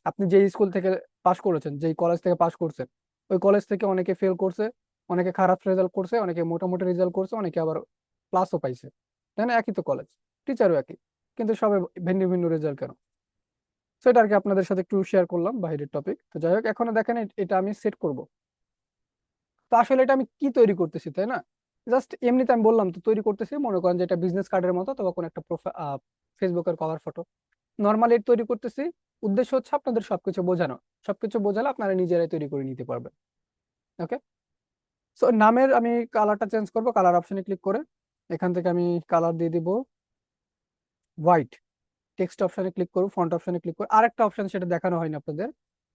আপনি যে স্কুল থেকে পাশ করেছেন, যেই কলেজ থেকে পাশ করছেন, ওই কলেজ থেকে অনেকে ফেল করছে, অনেকে খারাপ রেজাল্ট করছে, অনেকে মোটামুটি রেজাল্ট করছে, অনেকে আবার ক্লাসও পাইছে, তাই না? একই তো কলেজ, টিচারও একই, কিন্তু সবাই ভিন্ন ভিন্ন রেজাল্ট কেন? সেটা আর কি আপনাদের সাথে একটু শেয়ার করলাম, বাইরের টপিক। তো যাই হোক, এখন দেখেন এটা আমি সেট করব। তো আসলে এটা আমি কি তৈরি করতেছি, তাই না? জাস্ট এমনিতে আমি বললাম তো তৈরি করতেছি, মনে করেন যে এটা বিজনেস কার্ডের মতো, অথবা কোনো একটা ফেসবুকের কভার ফটো নর্মালি তৈরি করতেছি। উদ্দেশ্য হচ্ছে আপনাদের সবকিছু বোঝানো। সবকিছু বোঝালে আপনারা নিজেরাই তৈরি করে নিতে পারবেন। ওকে, সো নামের আমি কালারটা চেঞ্জ করব, কালার অপশনে ক্লিক করে এখান থেকে আমি কালার দিয়ে দিব হোয়াইট। টেক্সট অপশনে ক্লিক করব, ফন্ট অপশনে ক্লিক করব। আরেকটা অপশন সেটা দেখানো হয়নি আপনাদের,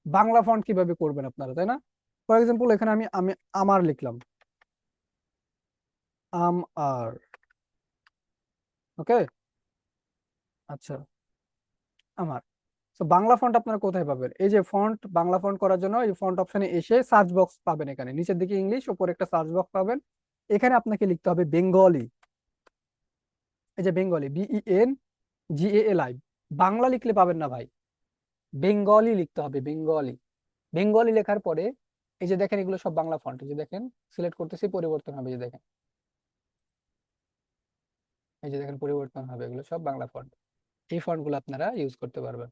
বাংলা ফন্ট কিভাবে করবেন আপনারা, তাই না? ফর এক্সাম্পল এখানে আমি আমি আমার লিখলাম, আর, ওকে। আচ্ছা, আমার। তো বাংলা ফন্ট আপনারা কোথায় পাবেন? এই যে ফন্ট, বাংলা ফন্ট করার জন্য এই ফন্ট অপশনে এসে সার্চ বক্স পাবেন, এখানে নিচের দিকে ইংলিশ, উপরে একটা সার্চ বক্স পাবেন। এখানে আপনাকে লিখতে হবে বেঙ্গলি। এই যে বেঙ্গলি, BENGALI। বাংলা লিখলে পাবেন না ভাই, বেঙ্গলি লিখতে হবে, বেঙ্গলি। বেঙ্গলি লেখার পরে এই যে দেখেন এগুলো সব বাংলা ফন্ট, এই যে দেখেন সিলেক্ট করতেছি, পরিবর্তন হবে, এই যে দেখেন, এই যে দেখেন পরিবর্তন হবে, এগুলো সব বাংলা ফন্ট। এই ফন্ট গুলো আপনারা ইউজ করতে পারবেন,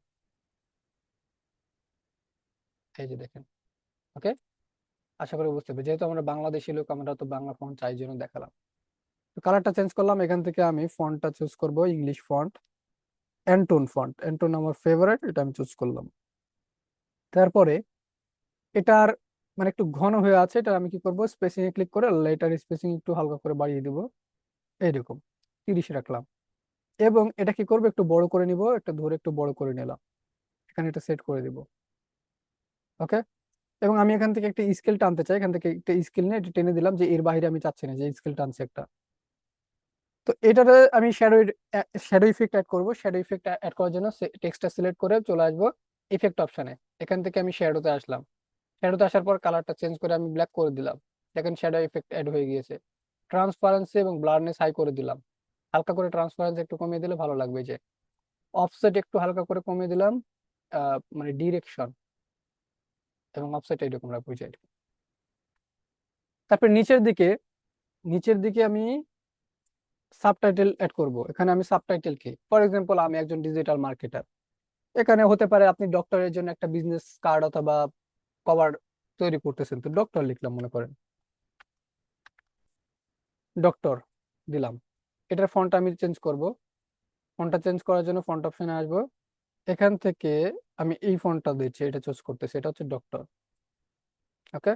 এই যে দেখেন। ওকে, আশা করি বুঝতে পারবে, যেহেতু আমরা বাংলাদেশি লোক, আমরা তো বাংলা ফন্ট চাই, জন্য দেখালাম। তো কালারটা চেঞ্জ করলাম, এখান থেকে আমি ফন্টটা চুজ করব ইংলিশ ফন্ট, এন্টোন ফন্ট। এন্টোন আমার ফেভারিট, এটা আমি চুজ করলাম। তারপরে এটার মানে একটু ঘন হয়ে আছে, এটা আমি কি করব, স্পেসিং এ ক্লিক করে লেটার স্পেসিং একটু হালকা করে বাড়িয়ে দিব, এইরকম 30 রাখলাম। এবং এটা কি করব, একটু বড় করে নিব, একটু ধরে একটু বড় করে নিলাম, এখানে এটা সেট করে দিব। ওকে। এবং আমি এখান থেকে একটা স্কেল টানতে চাই, এখান থেকে একটা স্কেল নিয়ে এটা টেনে দিলাম, যে এর বাইরে আমি চাচ্ছি না যে স্কেল টানছে একটা। তো এটাতে আমি শ্যাডো ইফেক্ট অ্যাড করব। শ্যাডো ইফেক্ট অ্যাড করার জন্য টেক্সটটা সিলেক্ট করে চলে আসবো ইফেক্ট অপশনে। এখান থেকে আমি শ্যাডোতে আসলাম। শ্যাডোতে আসার পর কালারটা চেঞ্জ করে আমি ব্ল্যাক করে দিলাম। দেখেন শ্যাডো ইফেক্ট অ্যাড হয়ে গিয়েছে। ট্রান্সপারেন্সি এবং ব্লারনেস হাই করে দিলাম, হালকা করে ট্রান্সপারেন্সি একটু কমিয়ে দিলে ভালো লাগবে। এই যে অফসেট একটু হালকা করে কমিয়ে দিলাম, মানে ডিরেকশন এবং অফসেট এরকম রাখবো এই যে। তারপর নিচের দিকে আমি সাবটাইটেল অ্যাড করব। এখানে আমি সাবটাইটেল কি, ফর এক্সাম্পল আমি একজন ডিজিটাল মার্কেটার, এখানে হতে পারে আপনি ডক্টরের জন্য একটা বিজনেস কার্ড অথবা কভার তৈরি করতেছেন, তো ডক্টর লিখলাম মনে করেন, ডক্টর দিলাম। এটার ফন্ট আমি চেঞ্জ করব। ফন্টটা চেঞ্জ করার জন্য ফন্ট অপশনে আসবো, এখান থেকে আমি এই ফন্টটা দিচ্ছি, এটা চুজ করতেছি, এটা হচ্ছে ডক্টর। ওকে।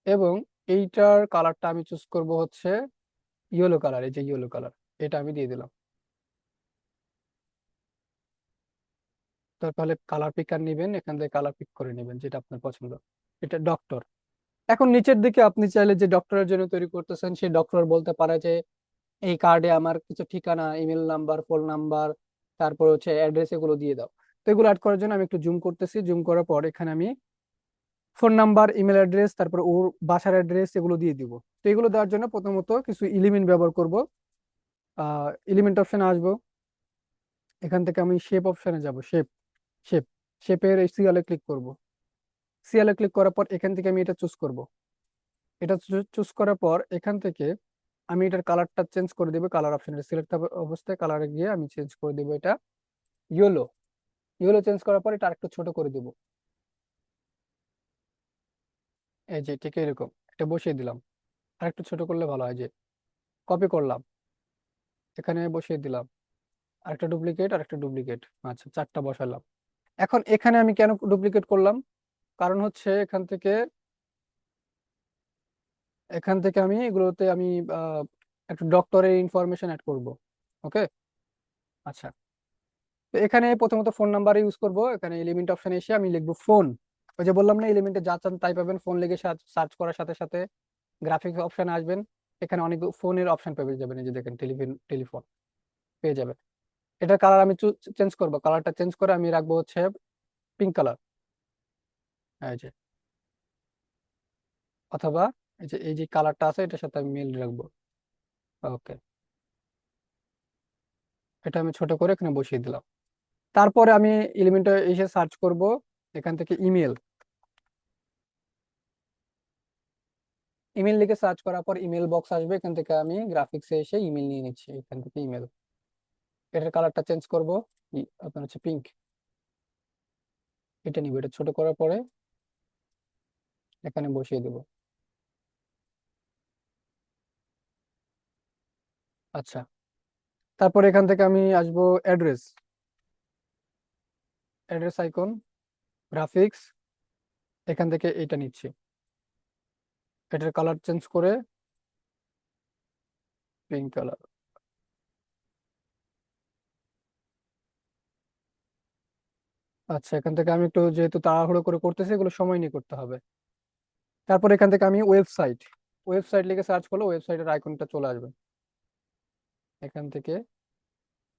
এবং এইটার কালারটা আমি চুজ করব হচ্ছে ইয়েলো কালার, এই যে ইয়েলো কালার, এটা আমি দিয়ে দিলাম। তাহলে কালার পিকার নিবেন, এখান থেকে কালার পিক করে নেবেন যেটা আপনার পছন্দ। এটা ডক্টর। এখন নিচের দিকে আপনি চাইলে যে ডক্টরের জন্য তৈরি করতেছেন, সেই ডক্টর বলতে পারে যে এই কার্ডে আমার কিছু ঠিকানা, ইমেল নাম্বার, ফোন নাম্বার, তারপর হচ্ছে অ্যাড্রেস, এগুলো দিয়ে দাও। তো এগুলো অ্যাড করার জন্য আমি একটু জুম করতেছি, জুম করার পর এখানে আমি ফোন নাম্বার, ইমেল অ্যাড্রেস, তারপর ওর বাসার অ্যাড্রেস, এগুলো দিয়ে দিব। তো এগুলো দেওয়ার জন্য প্রথমত কিছু এলিমেন্ট ব্যবহার করব। এলিমেন্ট অপশনে আসবো, এখান থেকে আমি শেপ অপশনে যাব, শেপ শেপের সিএলে ক্লিক করব। সিএলে ক্লিক করার পর এখান থেকে আমি এটা চুজ করব। এটা চুজ করার পর এখান থেকে আমি এটার কালারটা চেঞ্জ করে দিব, কালার অপশনে সিলেক্ট অবস্থায় কালারে গিয়ে আমি চেঞ্জ করে দিব এটা ইয়েলো। ইয়েলো চেঞ্জ করার পর এটা আরেকটু ছোট করে দিব, এই যে ঠিক এরকম এটা বসিয়ে দিলাম। আরেকটু ছোট করলে ভালো হয়, যে কপি করলাম, এখানে বসিয়ে দিলাম। আরেকটা ডুপ্লিকেট, আরেকটা ডুপ্লিকেট, আচ্ছা 4টা বসালাম। এখন এখানে আমি কেন ডুপ্লিকেট করলাম, কারণ হচ্ছে এখান থেকে আমি এগুলোতে আমি আহ, একটা ডক্টরের ইনফরমেশন অ্যাড করব। ওকে। আচ্ছা, তো এখানে প্রথমত ফোন নাম্বার ইউজ করব। এখানে এলিমেন্ট অপশনে এসে আমি লিখবো ফোন। ওই যে বললাম না, এলিমেন্টে যা চান তাই পাবেন, ফোন লিখে সার্চ করার সাথে সাথে গ্রাফিক্স অপশনে আসবেন, এখানে অনেক ফোনের অপশন পেয়ে যাবেন, এই যে দেখেন টেলিফোন পেয়ে যাবেন। এটার কালার আমি চেঞ্জ করব, কালারটা চেঞ্জ করে আমি রাখবো হচ্ছে পিঙ্ক কালার, এই যে, অথবা এই যে কালারটা আছে এটার সাথে আমি মিল রাখবো। ওকে, এটা আমি ছোট করে এখানে বসিয়ে দিলাম। তারপরে আমি এলিমেন্টে এসে সার্চ করব, এখান থেকে ইমেল। ইমেল লিখে সার্চ করার পর ইমেল বক্স আসবে, এখান থেকে আমি গ্রাফিক্সে এসে ইমেল নিয়ে নিচ্ছি, এখান থেকে ইমেল। এটার কালারটা চেঞ্জ করব, আপনার হচ্ছে পিঙ্ক। এটা নিব, এটা ছোট করার পরে এখানে বসিয়ে দেব। আচ্ছা, তারপর এখান থেকে আমি আসবো অ্যাড্রেস, অ্যাড্রেস আইকন, গ্রাফিক্স, এখান থেকে এটা নিচ্ছি। এটার কালার চেঞ্জ করে পিঙ্ক কালার। আচ্ছা, এখান থেকে আমি একটু যেহেতু তাড়াহুড়ো করে করতেছি, এগুলো সময় নিয়ে করতে হবে। তারপর এখান থেকে আমি ওয়েবসাইট, ওয়েবসাইট লিখে সার্চ করলে ওয়েবসাইটের আইকনটা চলে আসবে। এখান থেকে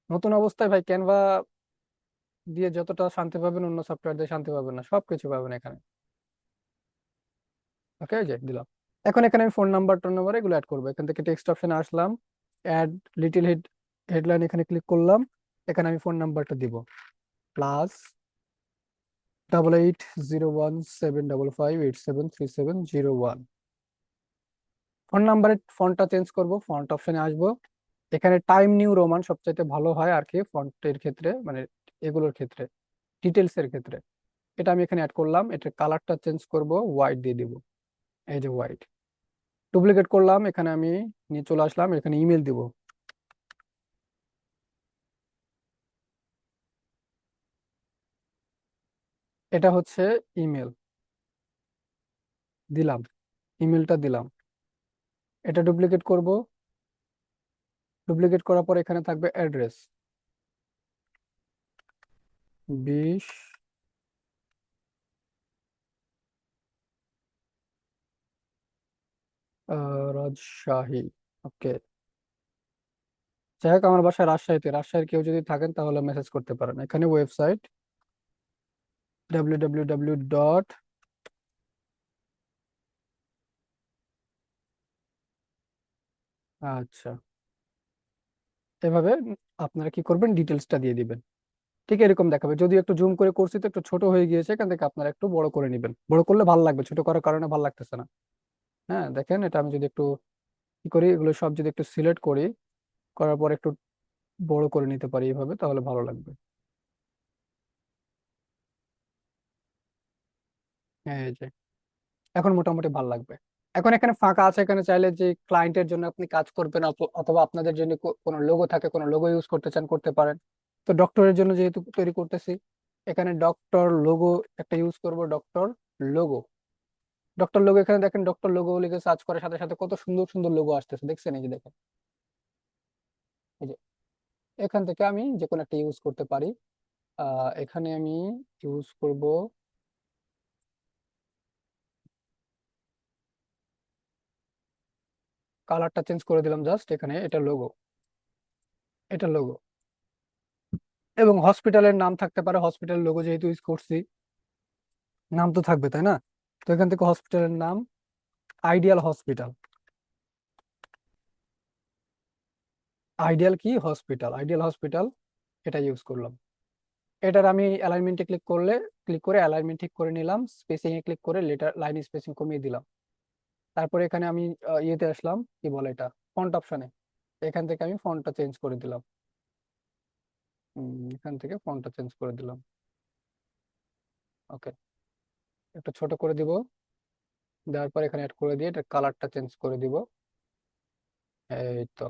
নতুন অবস্থায় ভাই ক্যানভা দিয়ে যতটা শান্তি পাবেন অন্য সফটওয়্যার দিয়ে শান্তি পাবেন না, সবকিছু পাবেন এখানে। ওকে, যে দিলাম। এখন এখানে আমি ফোন নাম্বার, টোন নাম্বার এগুলো অ্যাড করবো। এখান থেকে টেক্সট অপশনে আসলাম, অ্যাড লিটল হেডলাইন, এখানে ক্লিক করলাম। এখানে আমি ফোন নাম্বারটা দিব, +880175587370 1। ফোন নাম্বারের ফন্টটা চেঞ্জ করব, ফন্ট অপশনে আসবো। এখানে টাইম নিউ রোমান সবচাইতে ভালো হয় আর কি ফন্টের ক্ষেত্রে, মানে এগুলোর ক্ষেত্রে, ডিটেলস এর ক্ষেত্রে। এটা আমি এখানে অ্যাড করলাম। এটার কালারটা চেঞ্জ করব, হোয়াইট দিয়ে দিব, এই যে হোয়াইট। ডুপ্লিকেট করলাম, এখানে আমি নিয়ে চলে আসলাম, এখানে ইমেল দিব। এটা হচ্ছে ইমেল, দিলাম, ইমেলটা দিলাম। এটা ডুপ্লিকেট করব, ডুপ্লিকেট করার পর এখানে থাকবে অ্যাড্রেস, 20 রাজশাহী। ওকে, যাই হোক আমার বাসা রাজশাহীতে, রাজশাহীর কেউ যদি থাকেন তাহলে মেসেজ করতে পারেন। এখানে ওয়েবসাইট www. আচ্ছা, এভাবে আপনারা কি করবেন, ডিটেলসটা দিয়ে দিবেন। ঠিক এরকম দেখাবে। যদি একটু জুম করে করছি তো একটু ছোট হয়ে গিয়েছে, এখান থেকে আপনারা একটু বড় করে নেবেন, বড় করলে ভালো লাগবে, ছোট করার কারণে ভালো লাগতেছে না। হ্যাঁ দেখেন, এটা আমি যদি একটু কি করি, এগুলো সব যদি একটু সিলেক্ট করি, করার পর একটু বড় করে নিতে পারি এইভাবে, তাহলে ভালো লাগবে। হ্যাঁ, এই যে এখন মোটামুটি ভালো লাগবে। এখন এখানে ফাঁকা আছে, এখানে চাইলে যে ক্লায়েন্টের জন্য আপনি কাজ করবেন অথবা আপনাদের জন্য কোনো লোগো থাকে, কোনো লোগো ইউজ করতে চান করতে পারেন। তো ডক্টরের জন্য যেহেতু তৈরি করতেছি, এখানে ডক্টর লোগো একটা ইউজ করব, ডক্টর লোগো। ডক্টর লোগো, এখানে দেখেন ডক্টর লোগো লিখে সার্চ করার সাথে সাথে কত সুন্দর সুন্দর লোগো আসতেছে, দেখছেন? এই যে দেখেন, এই যে এখান থেকে আমি যে কোনো একটা ইউজ করতে পারি। এখানে আমি ইউজ করব, কালারটা চেঞ্জ করে দিলাম জাস্ট, এখানে এটা লোগো, এটা লোগো। এবং হসপিটালের নাম থাকতে পারে, হসপিটাল লোগো যেহেতু ইউজ করছি, নাম তো থাকবে তাই না? তো এখান থেকে হসপিটালের নাম আইডিয়াল হসপিটাল, আইডিয়াল কি হসপিটাল, আইডিয়াল হসপিটাল, এটা ইউজ করলাম। এটার আমি অ্যালাইনমেন্টে ক্লিক করলে, ক্লিক করে অ্যালাইনমেন্ট ঠিক করে নিলাম, স্পেসিং এ ক্লিক করে লেটার লাইন স্পেসিং কমিয়ে দিলাম। তারপরে এখানে আমি ইয়েতে আসলাম, কি বলে এটা, ফন্ট অপশনে। এখান থেকে আমি ফন্টটা চেঞ্জ করে দিলাম। এখান থেকে ফন্টটা চেঞ্জ করে দিলাম। ওকে, একটু ছোট করে দিব, দেওয়ার পর এখানে অ্যাড করে দিয়ে এটা কালারটা চেঞ্জ করে দিব। এই তো।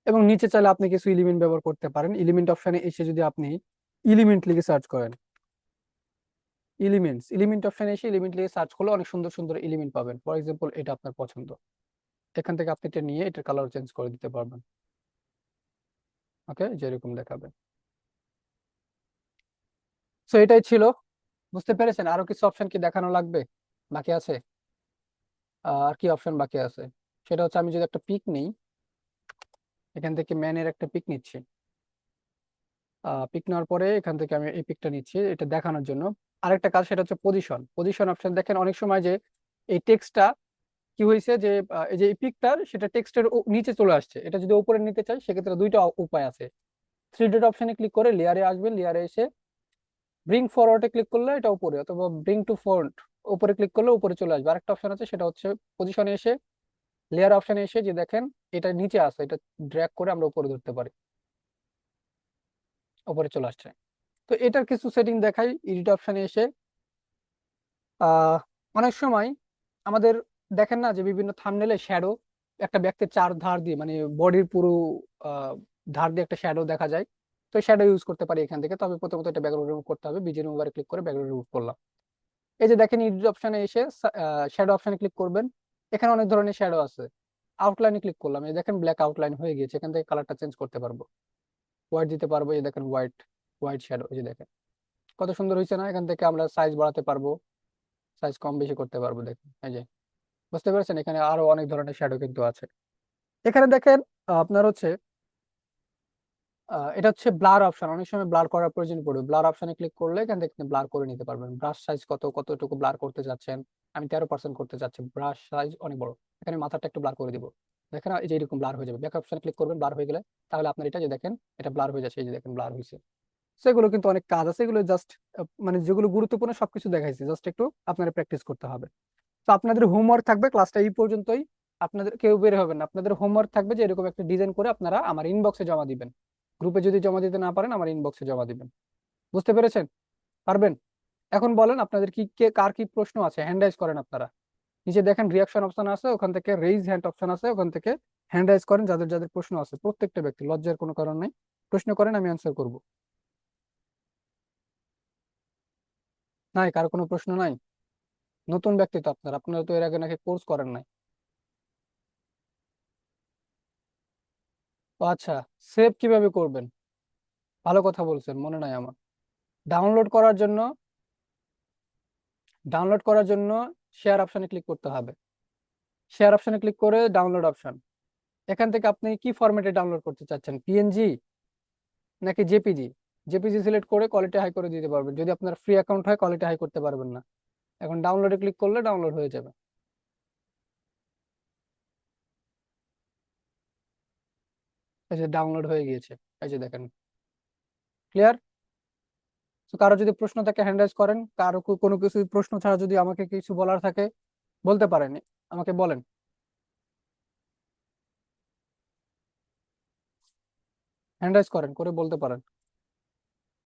এবং নিচে চাইলে আপনি কিছু এলিমেন্ট ব্যবহার করতে পারেন। এলিমেন্ট অপশনে এসে যদি আপনি এলিমেন্ট লিখে সার্চ করেন, এলিমেন্টস, এলিমেন্ট অপশনে এসে এলিমেন্ট লিখে সার্চ করলে অনেক সুন্দর সুন্দর এলিমেন্ট পাবেন। ফর এক্সাম্পল এটা আপনার পছন্দ, এখান থেকে আপনি এটা নিয়ে এটার কালার চেঞ্জ করে দিতে পারবেন। ওকে, যেরকম দেখাবে। সো এটাই ছিল, বুঝতে পেরেছেন? আরো কিছু অপশন কি দেখানো লাগবে, বাকি আছে? আর কি অপশন বাকি আছে, সেটা হচ্ছে আমি যদি একটা পিক নিই, এখান থেকে ম্যানের একটা পিক নিচ্ছি। পিক নেওয়ার পরে এখান থেকে আমি এই পিকটা নিচ্ছি এটা দেখানোর জন্য। আরেকটা কাজ, সেটা হচ্ছে পজিশন, পজিশন অপশন। দেখেন অনেক সময় যে এই টেক্সটটা কি হয়েছে, যে এই যে পিকটার সেটা টেক্সটের নিচে চলে আসছে, এটা যদি উপরে নিতে চাই সেক্ষেত্রে দুইটা উপায় আছে। থ্রি ডট অপশনে ক্লিক করে লেয়ারে আসবেন, লেয়ারে এসে ব্রিং ফরওয়ার্ডে ক্লিক করলে এটা উপরে, অথবা ব্রিং টু ফ্রন্ট উপরে ক্লিক করলে উপরে চলে আসবে। আরেকটা অপশন আছে, সেটা হচ্ছে পজিশনে এসে লেয়ার অপশনে এসে, যে দেখেন এটা নিচে আছে, এটা ড্র্যাগ করে আমরা উপরে ধরতে পারি, উপরে চলে আসছে। তো এটার কিছু সেটিং দেখাই এডিট অপশনে এসে। আহ অনেক সময় আমাদের দেখেন না যে বিভিন্ন থাম্বনেলে শ্যাডো, একটা ব্যক্তির চার ধার দিয়ে, মানে বডির পুরো আহ, ধার দিয়ে একটা শ্যাডো দেখা যায়। তো শ্যাডো ইউজ করতে পারি এখান থেকে। তবে প্রথমত এটা ব্যাকগ্রাউন্ড রিমুভ করতে হবে, বিজি রিমুভারে ক্লিক করে ব্যাকগ্রাউন্ড রিমুভ করলাম। এই যে দেখেন এডিট অপশনে এসে শ্যাডো অপশনে ক্লিক করবেন, এখানে অনেক ধরনের শ্যাডো আছে। আউটলাইনে ক্লিক করলাম, এই দেখেন ব্ল্যাক আউটলাইন হয়ে গিয়েছে। এখান থেকে কালারটা চেঞ্জ করতে পারবো, হোয়াইট দিতে পারবো। এই দেখেন হোয়াইট, হোয়াইট শ্যাডো, এই যে দেখেন কত সুন্দর হয়েছে না? এখান থেকে আমরা সাইজ বাড়াতে পারবো, সাইজ কম বেশি করতে পারবো। দেখেন এই যে, বুঝতে পেরেছেন? এখানে আরো অনেক ধরনের শ্যাডো কিন্তু আছে। এখানে দেখেন আপনার হচ্ছে এটা হচ্ছে ব্লার অপশন। অনেক সময় ব্লার করার প্রয়োজন পড়বে, ব্লার অপশনে ক্লিক করলে এখান থেকে ব্লার করে নিতে পারবেন। ব্রাশ সাইজ কতটুকু ব্লার করতে চাচ্ছেন। আমি 13% করতে চাচ্ছি, ব্রাশ সাইজ অনেক বড়। এখানে মাথাটা একটু ব্লার করে দিব, দেখেন এই যে এরকম ব্লার হয়ে যাবে। ব্যাক অপশনে ক্লিক করবেন, ব্লার হয়ে গেলে তাহলে আপনার এটা যে দেখেন এটা ব্লার হয়ে যাচ্ছে, এই যে দেখেন ব্লার হয়েছে। সেগুলো কিন্তু অনেক কাজ আছে, এগুলো জাস্ট মানে যেগুলো গুরুত্বপূর্ণ সবকিছু দেখাইছি, জাস্ট একটু আপনারা প্র্যাকটিস করতে হবে। তো আপনাদের হোমওয়ার্ক থাকবে, ক্লাসটা এই পর্যন্তই। আপনাদের কেউ বের হবেন না, আপনাদের হোমওয়ার্ক থাকবে যে এরকম একটা ডিজাইন করে আপনারা আমার ইনবক্সে জমা দিবেন। গ্রুপে যদি জমা দিতে না পারেন আমার ইনবক্সে জমা দিবেন। বুঝতে পেরেছেন? পারবেন? এখন বলেন আপনাদের কি কে কার কি প্রশ্ন আছে, হ্যান্ড রাইজ করেন আপনারা। নিচে দেখেন রিয়াকশন অপশন আছে, ওখান থেকে রেইজ হ্যান্ড অপশন আছে, ওখান থেকে হ্যান্ড রাইজ করেন যাদের যাদের প্রশ্ন আছে। প্রত্যেকটা ব্যক্তি, লজ্জার কোনো কারণ নেই, প্রশ্ন করেন, আমি অ্যান্সার করব। নাই কার কোনো প্রশ্ন নাই? নতুন ব্যক্তি তো আপনারা, আপনারা তো এর আগে নাকি কোর্স করেন নাই। ও আচ্ছা, সেভ কিভাবে করবেন? ভালো কথা বলছেন, মনে নাই আমার। ডাউনলোড করার জন্য, ডাউনলোড করার জন্য শেয়ার অপশনে ক্লিক করতে হবে। শেয়ার অপশনে ক্লিক করে ডাউনলোড অপশন, এখান থেকে আপনি কি ফরম্যাটে ডাউনলোড করতে চাচ্ছেন, পিএনজি নাকি জেপিজি? জেপিজি সিলেক্ট করে কোয়ালিটি হাই করে দিতে পারবেন। যদি আপনার ফ্রি অ্যাকাউন্ট হয় কোয়ালিটি হাই করতে পারবেন না। এখন ডাউনলোডে ক্লিক করলে ডাউনলোড হয়ে যাবে। এই যে ডাউনলোড হয়ে গিয়েছে, এই যে দেখেন। ক্লিয়ার? তো কারো যদি প্রশ্ন থাকে হ্যান্ড রাইজ করেন, কারো কোনো কিছু প্রশ্ন ছাড়া যদি আমাকে কিছু বলার থাকে বলতে পারেন, আমাকে বলেন, হ্যান্ড রাইজ করেন করে বলতে পারেন।